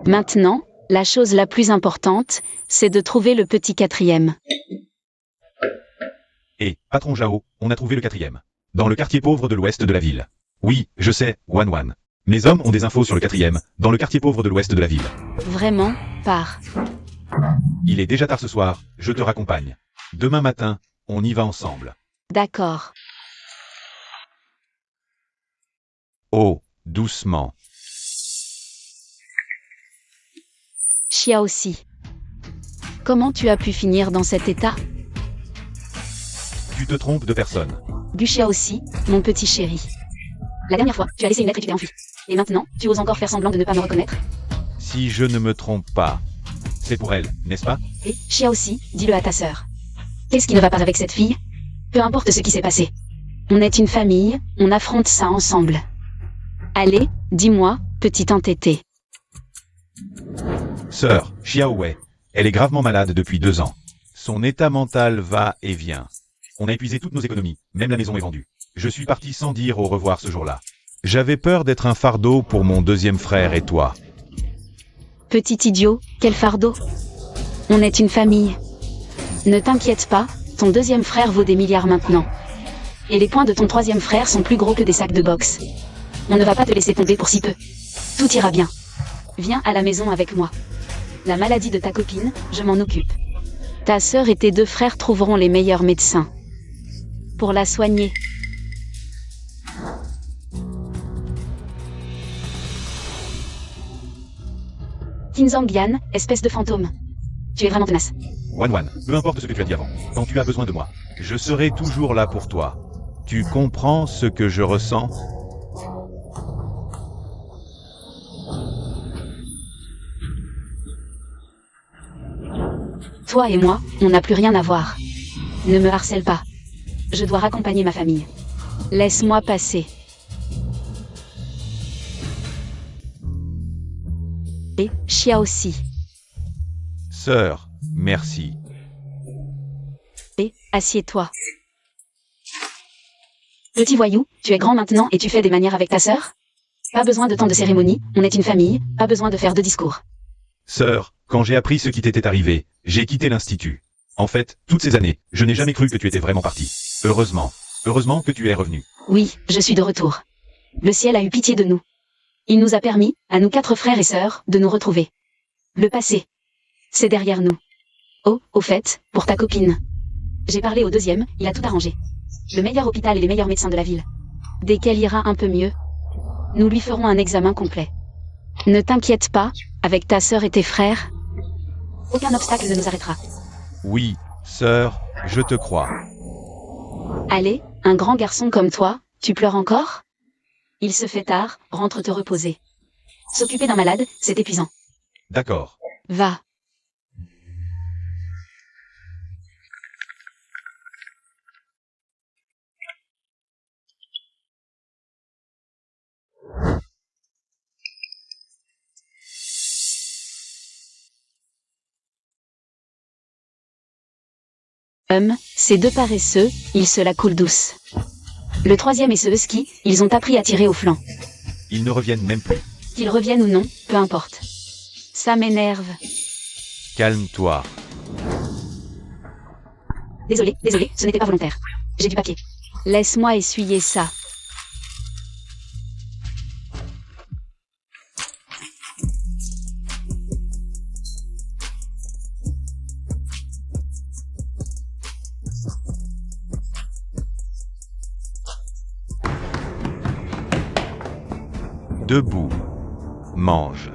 Maintenant, la chose la plus importante, c'est de trouver le petit 4e. Et, patron Zhao, on a trouvé le 4e. Dans le quartier pauvre de l'ouest de la ville. Oui, je sais, Wan. Mes hommes ont des infos sur le 4e, dans le quartier pauvre de l'ouest de la ville. Vraiment, par. Il est déjà tard ce soir, je te raccompagne. Demain matin, on y va ensemble. D'accord. Oh, doucement. Xiao aussi. Comment tu as pu finir dans cet état? Tu te trompes de personne. Gu Xiao aussi, mon petit chéri. La dernière fois, tu as laissé une lettre et tu t'es enfui. Et maintenant, tu oses encore faire semblant de ne pas me reconnaître? Si je ne me trompe pas, c'est pour elle, n'est-ce pas? Et, Xiao aussi, dis-le à ta sœur. Qu'est-ce qui ne va pas avec cette fille? Peu importe ce qui s'est passé. On est une famille, on affronte ça ensemble. Allez, dis-moi, petit entêté. Sœur, Xiao Wei. Elle est gravement malade depuis 2 ans. Son état mental va et vient. On a épuisé toutes nos économies, même la maison est vendue. Je suis parti sans dire au revoir ce jour-là. J'avais peur d'être un fardeau pour mon 2e frère et toi. Petit idiot, quel fardeau. On est une famille. Ne t'inquiète pas, ton 2e frère vaut des milliards maintenant. Et les poings de ton 3e frère sont plus gros que des sacs de boxe. On ne va pas te laisser tomber pour si peu. Tout ira bien. Viens à la maison avec moi. La maladie de ta copine, je m'en occupe. Ta sœur et tes 2 frères trouveront les meilleurs médecins pour la soigner. Qin Zhangyan, espèce de fantôme. Tu es vraiment tenace. Wan, peu importe ce que tu as dit avant, quand tu as besoin de moi, je serai toujours là pour toi. Tu comprends ce que je ressens? Toi et moi, on n'a plus rien à voir. Ne me harcèle pas. Je dois raccompagner ma famille. Laisse-moi passer. Et Xiao aussi. Sœur, merci. Et assieds-toi. Petit voyou, tu es grand maintenant et tu fais des manières avec ta sœur? Pas besoin de tant de cérémonies, on est une famille, pas besoin de faire de discours. Sœur, quand j'ai appris ce qui t'était arrivé, j'ai quitté l'institut. En fait, toutes ces années, je n'ai jamais cru que tu étais vraiment parti. Heureusement que tu es revenu. Oui, je suis de retour. Le ciel a eu pitié de nous. Il nous a permis, à nous 4 frères et sœurs, de nous retrouver. Le passé, c'est derrière nous. Oh, au fait, pour ta copine. J'ai parlé au deuxième, il a tout arrangé. Le meilleur hôpital et les meilleurs médecins de la ville. Dès qu'elle ira un peu mieux, nous lui ferons un examen complet. Ne t'inquiète pas, avec ta sœur et tes frères, aucun obstacle ne nous arrêtera. Oui, sœur, je te crois. Allez, un grand garçon comme toi, tu pleures encore? Il se fait tard, rentre te reposer. S'occuper d'un malade, c'est épuisant. D'accord. Va. Ces 2 paresseux, ils se la coulent douce. Le 3e et ce husky, ils ont appris à tirer au flanc. Ils ne reviennent même plus. Qu'ils reviennent ou non, peu importe. Ça m'énerve. Calme-toi. Désolé, ce n'était pas volontaire. J'ai du papier. Laisse-moi essuyer ça. Debout. Mange.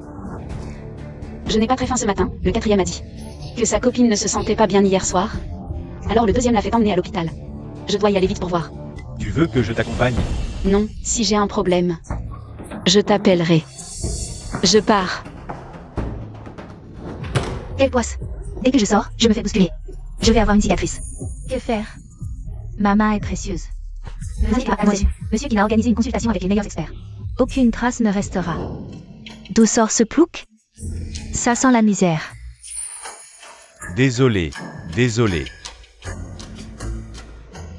Je n'ai pas très faim ce matin, le 4e a dit. Que sa copine ne se sentait pas bien hier soir. Alors le 2e l'a fait emmener à l'hôpital. Je dois y aller vite pour voir. Tu veux que je t'accompagne? Non, si j'ai un problème, je t'appellerai. Je pars. Quelle poisse. Dès que je sors, je me fais bousculer. Je vais avoir une cicatrice. Que faire? Ma main est précieuse. Monsieur qui a organisé une consultation avec les meilleurs experts. Aucune trace ne restera. D'où sort ce plouc? Ça sent la misère. Désolé.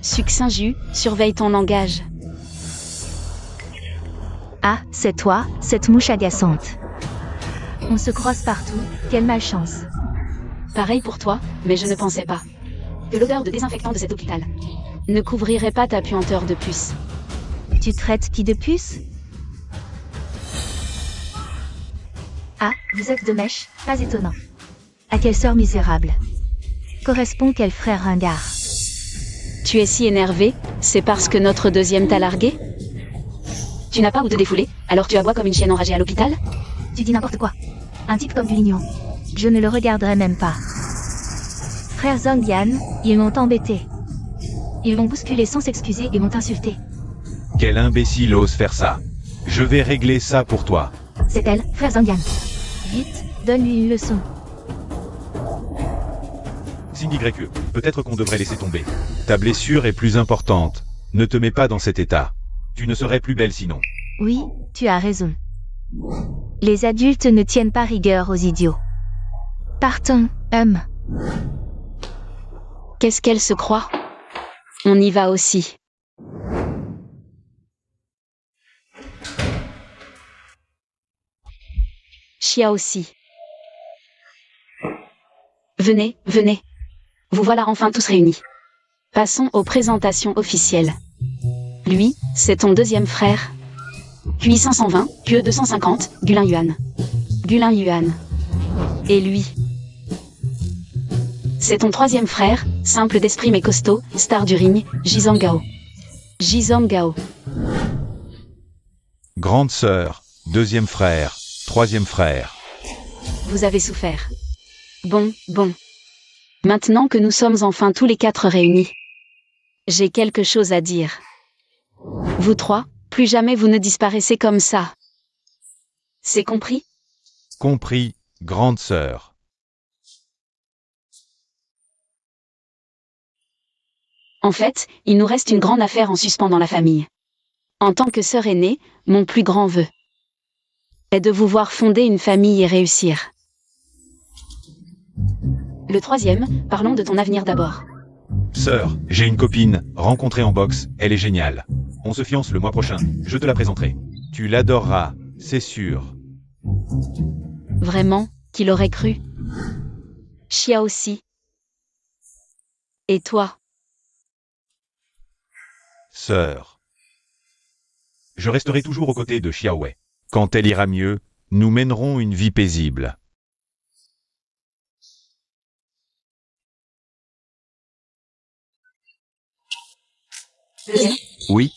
Succinct jus, surveille ton langage. Ah, c'est toi, cette mouche agaçante. On se croise partout, quelle malchance. Pareil pour toi, mais je ne pensais pas que l'odeur de désinfectant de cet hôpital ne couvrirait pas ta puanteur de puce. Tu traites qui de puce? Ah, vous êtes de mèche, pas étonnant. À quelle sœur misérable correspond quel frère ringard? Tu es si énervé, c'est parce que notre 2e t'a largué? Tu n'as pas où te défouler, alors tu aboies comme une chienne enragée à l'hôpital? Tu dis n'importe quoi. Un type comme du Lignon. Je ne le regarderai même pas. Frère Zhongyan, ils m'ont embêté. Ils m'ont bousculé sans s'excuser et m'ont insulté. Quel imbécile ose faire ça? Je vais régler ça pour toi. C'est elle, frère Zhongyan. Vite, donne-lui une leçon. XY, peut-être qu'on devrait laisser tomber. Ta blessure est plus importante. Ne te mets pas dans cet état. Tu ne serais plus belle sinon. Oui, tu as raison. Les adultes ne tiennent pas rigueur aux idiots. Partons, Qu'est-ce qu'elle se croit? On y va aussi. Chia aussi. Venez. Vous voilà enfin tous réunis. Passons aux présentations officielles. Lui, c'est ton 2e frère. QI 520, QE 250, Gulin Yuan. Et lui, c'est ton 3e frère, simple d'esprit mais costaud, star du ring, Jizong Gao. Grande sœur, 2e frère, 3e frère. Vous avez souffert. Bon. Maintenant que nous sommes enfin tous les 4 réunis, j'ai quelque chose à dire. Vous 3, plus jamais vous ne disparaissez comme ça. C'est compris? Compris, grande sœur. En fait, il nous reste une grande affaire en suspens dans la famille. En tant que sœur aînée, mon plus grand vœu est de vous voir fonder une famille et réussir. Le 3e, parlons de ton avenir d'abord. Sœur, j'ai une copine, rencontrée en boxe, elle est géniale. On se fiance le mois prochain, je te la présenterai. Tu l'adoreras, c'est sûr. Vraiment, qu'il aurait cru? Xia aussi. Et toi? Sœur. Je resterai toujours aux côtés de Xiaowei. Quand elle ira mieux, nous mènerons une vie paisible. Deuxième. Oui,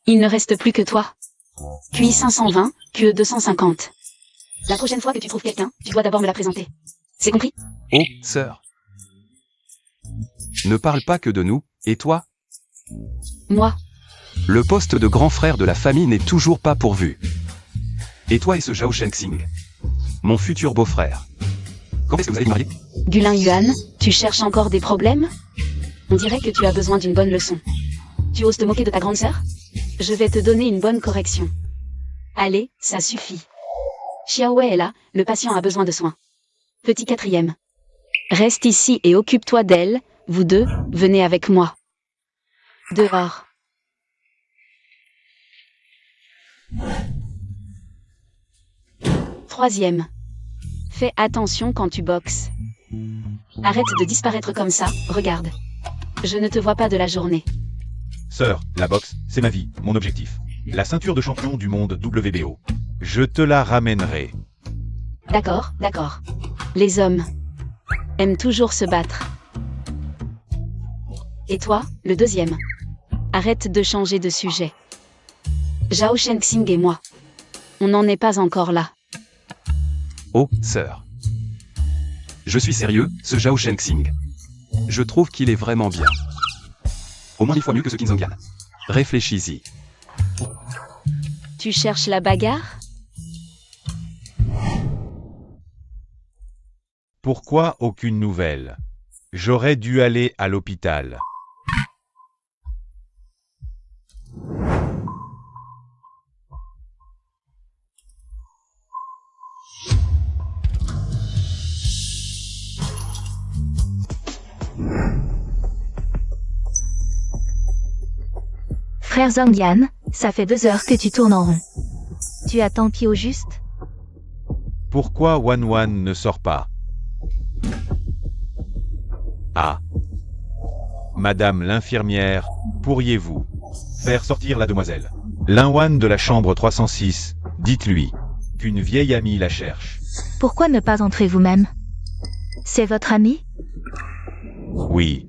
Il ne reste plus que toi. QI 520, QE 250. La prochaine fois que tu trouves quelqu'un, tu dois d'abord me la présenter. C'est compris? oh, sœur. Ne parle pas que de nous, et toi? Moi, Le poste de grand frère de la famille n'est toujours pas pourvu. Et toi et ce Zhao Shengxing, mon futur beau-frère. Quand est-ce que vous allez vous marier? Gulin Yuan, tu cherches encore des problèmes? On dirait que tu as besoin d'une bonne leçon. Tu oses te moquer de ta grande sœur? Je vais te donner une bonne correction. Allez, ça suffit. Xiaowei est là, le patient a besoin de soins. Petit quatrième. Reste ici et occupe-toi d'elle, vous deux, venez avec moi. Dehors. Troisième. Fais attention quand tu boxes. Arrête de disparaître comme ça, regarde. Je ne te vois pas de la journée. Sœur, la boxe, c'est ma vie, mon objectif. La ceinture de champion du monde WBO. Je te la ramènerai. D'accord, d'accord. Les hommes aiment toujours se battre. Et toi, le deuxième? Arrête de changer de sujet. Zhao Shengxing et moi. On n'en est pas encore là. Oh, sœur. Je suis sérieux, ce Zhao Shengxing. Je trouve qu'il est vraiment bien. Au moins 10 fois mieux que ce Qin Zhongyan. Réfléchis-y. Tu cherches la bagarre? Pourquoi aucune nouvelle? J'aurais dû aller à l'hôpital. Frère Zhongyan, ça fait 2 heures que tu tournes en rond. Tu attends qui au juste? Pourquoi Wan Wan ne sort pas? Ah. Madame l'infirmière, pourriez-vous faire sortir la demoiselle Lin Wan de la chambre 306, dites-lui qu'une vieille amie la cherche. Pourquoi ne pas entrer vous-même? C'est votre ami? Oui.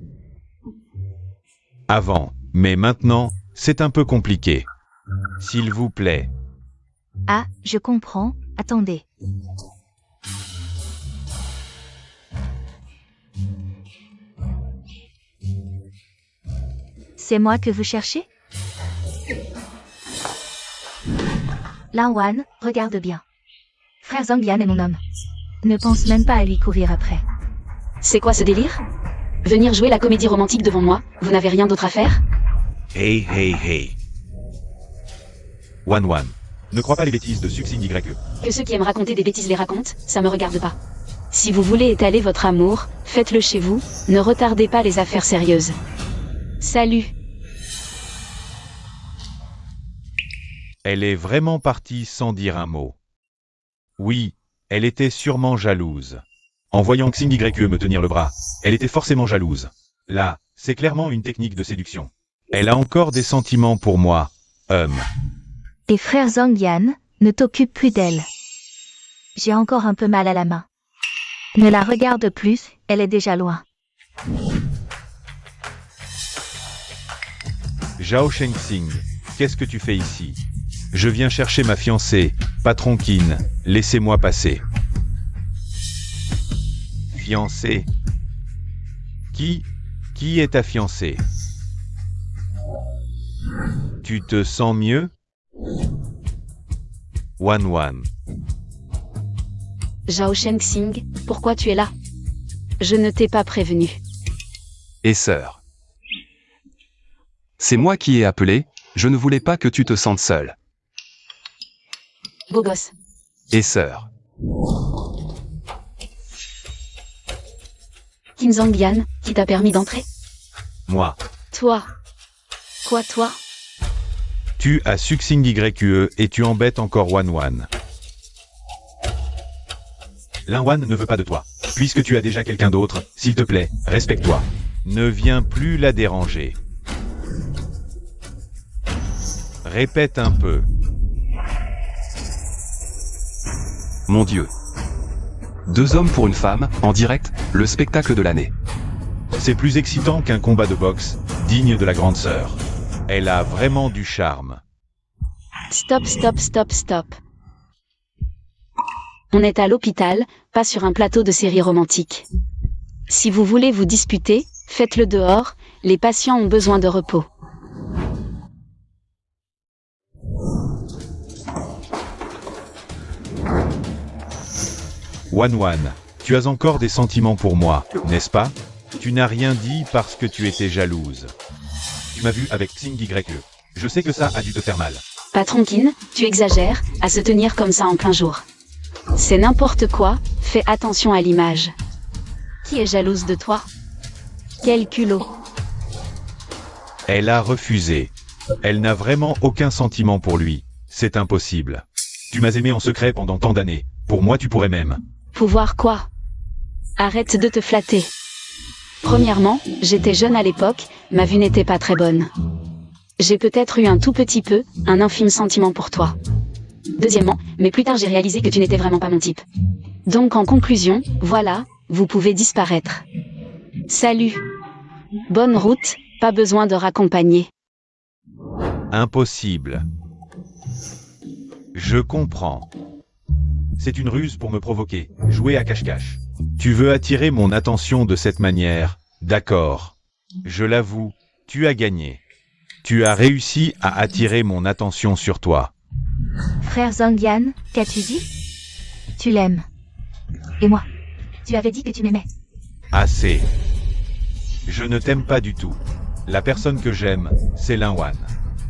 Avant, mais maintenant, c'est un peu compliqué. S'il vous plaît. Ah, je comprends. Attendez. C'est moi que vous cherchez? Lin Wan, regarde bien. Frère Zhongyan est mon homme. Ne pense même pas à lui courir après. C'est quoi ce délire? Venir jouer la comédie romantique devant moi, vous n'avez rien d'autre à faire? Hey, hey, hey. Wan Wan. Ne crois pas les bêtises de Suxing YE. Que ceux qui aiment raconter des bêtises les racontent, ça me regarde pas. Si vous voulez étaler votre amour, faites-le chez vous, ne retardez pas les affaires sérieuses. Salut. Elle est vraiment partie sans dire un mot. Oui, elle était sûrement jalouse. En voyant Xing YE me tenir le bras, elle était forcément jalouse. Là, c'est clairement une technique de séduction. Elle a encore des sentiments pour moi, Et frère Zhongyan, ne t'occupe plus d'elle. J'ai encore un peu mal à la main. Ne la regarde plus, elle est déjà loin. Zhao Shengxing, qu'est-ce que tu fais ici? Je viens chercher ma fiancée, patron Qin, laissez-moi passer. Fiancée? Qui est ta fiancée? Tu te sens mieux? Wan Wan. Zhao Shengxing, pourquoi tu es là? Je ne t'ai pas prévenu. Et sœur. C'est moi qui ai appelé, je ne voulais pas que tu te sentes seule. Beau gosse. Et sœur. Qin Zhongyan, qui t'a permis d'entrer? Moi. Toi. Quoi toi? Tu as Suxing YQE et tu embêtes encore Wan. Lin ne veut pas de toi. Puisque tu as déjà quelqu'un d'autre, s'il te plaît, respecte-toi. Ne viens plus la déranger. Répète un peu. Mon Dieu. 2 hommes pour une femme, en direct, le spectacle de l'année. C'est plus excitant qu'un combat de boxe, digne de la grande sœur. Elle a vraiment du charme. Stop, stop, stop, stop. On est à l'hôpital, pas sur un plateau de série romantique. Si vous voulez vous disputer, faites-le dehors, les patients ont besoin de repos. Wan, tu as encore des sentiments pour moi, n'est-ce pas? Tu n'as rien dit parce que tu étais jalouse. Tu m'as vu avec Xing YE. Je sais que ça a dû te faire mal. Patron Qin, tu exagères, à se tenir comme ça en plein jour. C'est n'importe quoi, fais attention à l'image. Qui est jalouse de toi? Quel culot. Elle a refusé. Elle n'a vraiment aucun sentiment pour lui. C'est impossible. Tu m'as aimé en secret pendant tant d'années. Pour moi, tu pourrais même. Pouvoir quoi? Arrête de te flatter. Premièrement, j'étais jeune à l'époque, ma vue n'était pas très bonne. J'ai peut-être eu un tout petit peu, un infime sentiment pour toi. Deuxièmement, mais plus tard j'ai réalisé que tu n'étais vraiment pas mon type. Donc en conclusion, voilà, vous pouvez disparaître. Salut. Bonne route, pas besoin de raccompagner. Impossible. Je comprends. C'est une ruse pour me provoquer, jouer à cache-cache. Tu veux attirer mon attention de cette manière, d'accord. Je l'avoue, tu as gagné. Tu as réussi à attirer mon attention sur toi. Frère Zhongyan, qu'as-tu dit? Tu l'aimes. Et moi? Tu avais dit que tu m'aimais. Assez. Je ne t'aime pas du tout. La personne que j'aime, c'est Lin Wan.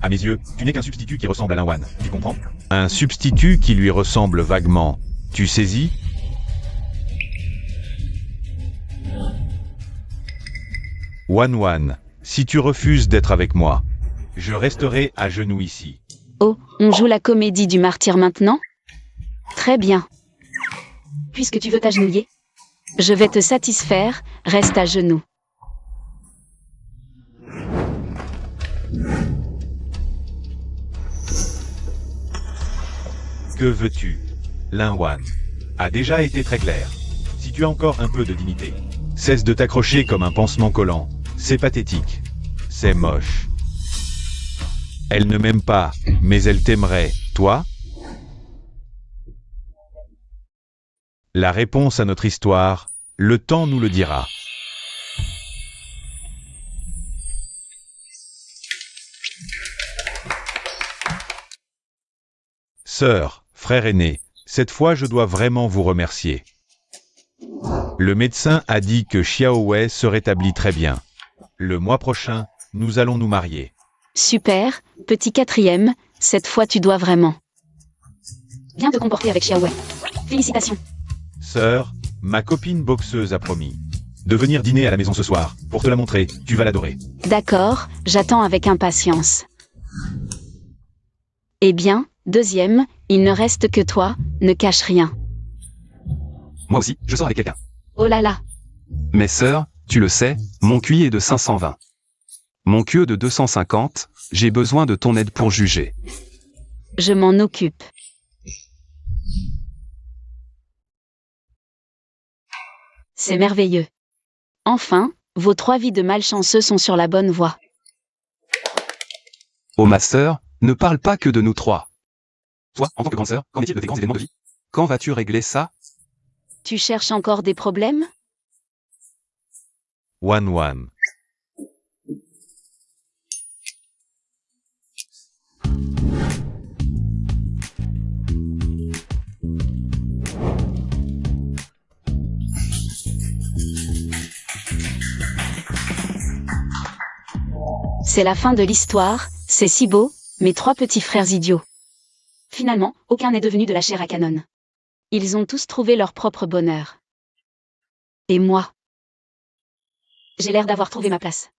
À mes yeux, tu n'es qu'un substitut qui ressemble à Lin Wan, tu comprends? Un substitut qui lui ressemble vaguement. Tu saisis? Wan, si tu refuses d'être avec moi, je resterai à genoux ici. Oh, on joue la comédie du martyr maintenant? Très bien. Puisque tu veux t'agenouiller, je vais te satisfaire, reste à genoux. Que veux-tu? Lin Wan a déjà été très clair. Si tu as encore un peu de dignité, cesse de t'accrocher comme un pansement collant. C'est pathétique. C'est moche. Elle ne m'aime pas, mais elle t'aimerait, toi? La réponse à notre histoire, le temps nous le dira. Sœur, frère aîné, cette fois je dois vraiment vous remercier. Le médecin a dit que Xiaowei se rétablit très bien. Le mois prochain, nous allons nous marier. Super, petit quatrième, cette fois tu dois vraiment bien te comporter avec Xiaowei. Félicitations. Sœur, ma copine boxeuse a promis de venir dîner à la maison ce soir. Pour te la montrer, tu vas l'adorer. D'accord, j'attends avec impatience. Eh bien, deuxième, il ne reste que toi, ne cache rien. Moi aussi, je sors avec quelqu'un. Oh là là. Mais sœur, tu le sais, mon QI est de 520. Mon QE de 250, j'ai besoin de ton aide pour juger. Je m'en occupe. C'est merveilleux. Enfin, vos 3 vies de malchanceux sont sur la bonne voie. Oh ma sœur, ne parle pas que de nous 3. Toi, en tant que grande sœur, qu'en est-il de tes grands événements de vie? Quand vas-tu régler ça? Tu cherches encore des problèmes? Wan. C'est la fin de l'histoire, c'est si beau, mes 3 petits frères idiots. Finalement, aucun n'est devenu de la chair à canon. Ils ont tous trouvé leur propre bonheur. Et moi? J'ai l'air d'avoir trouvé ma place.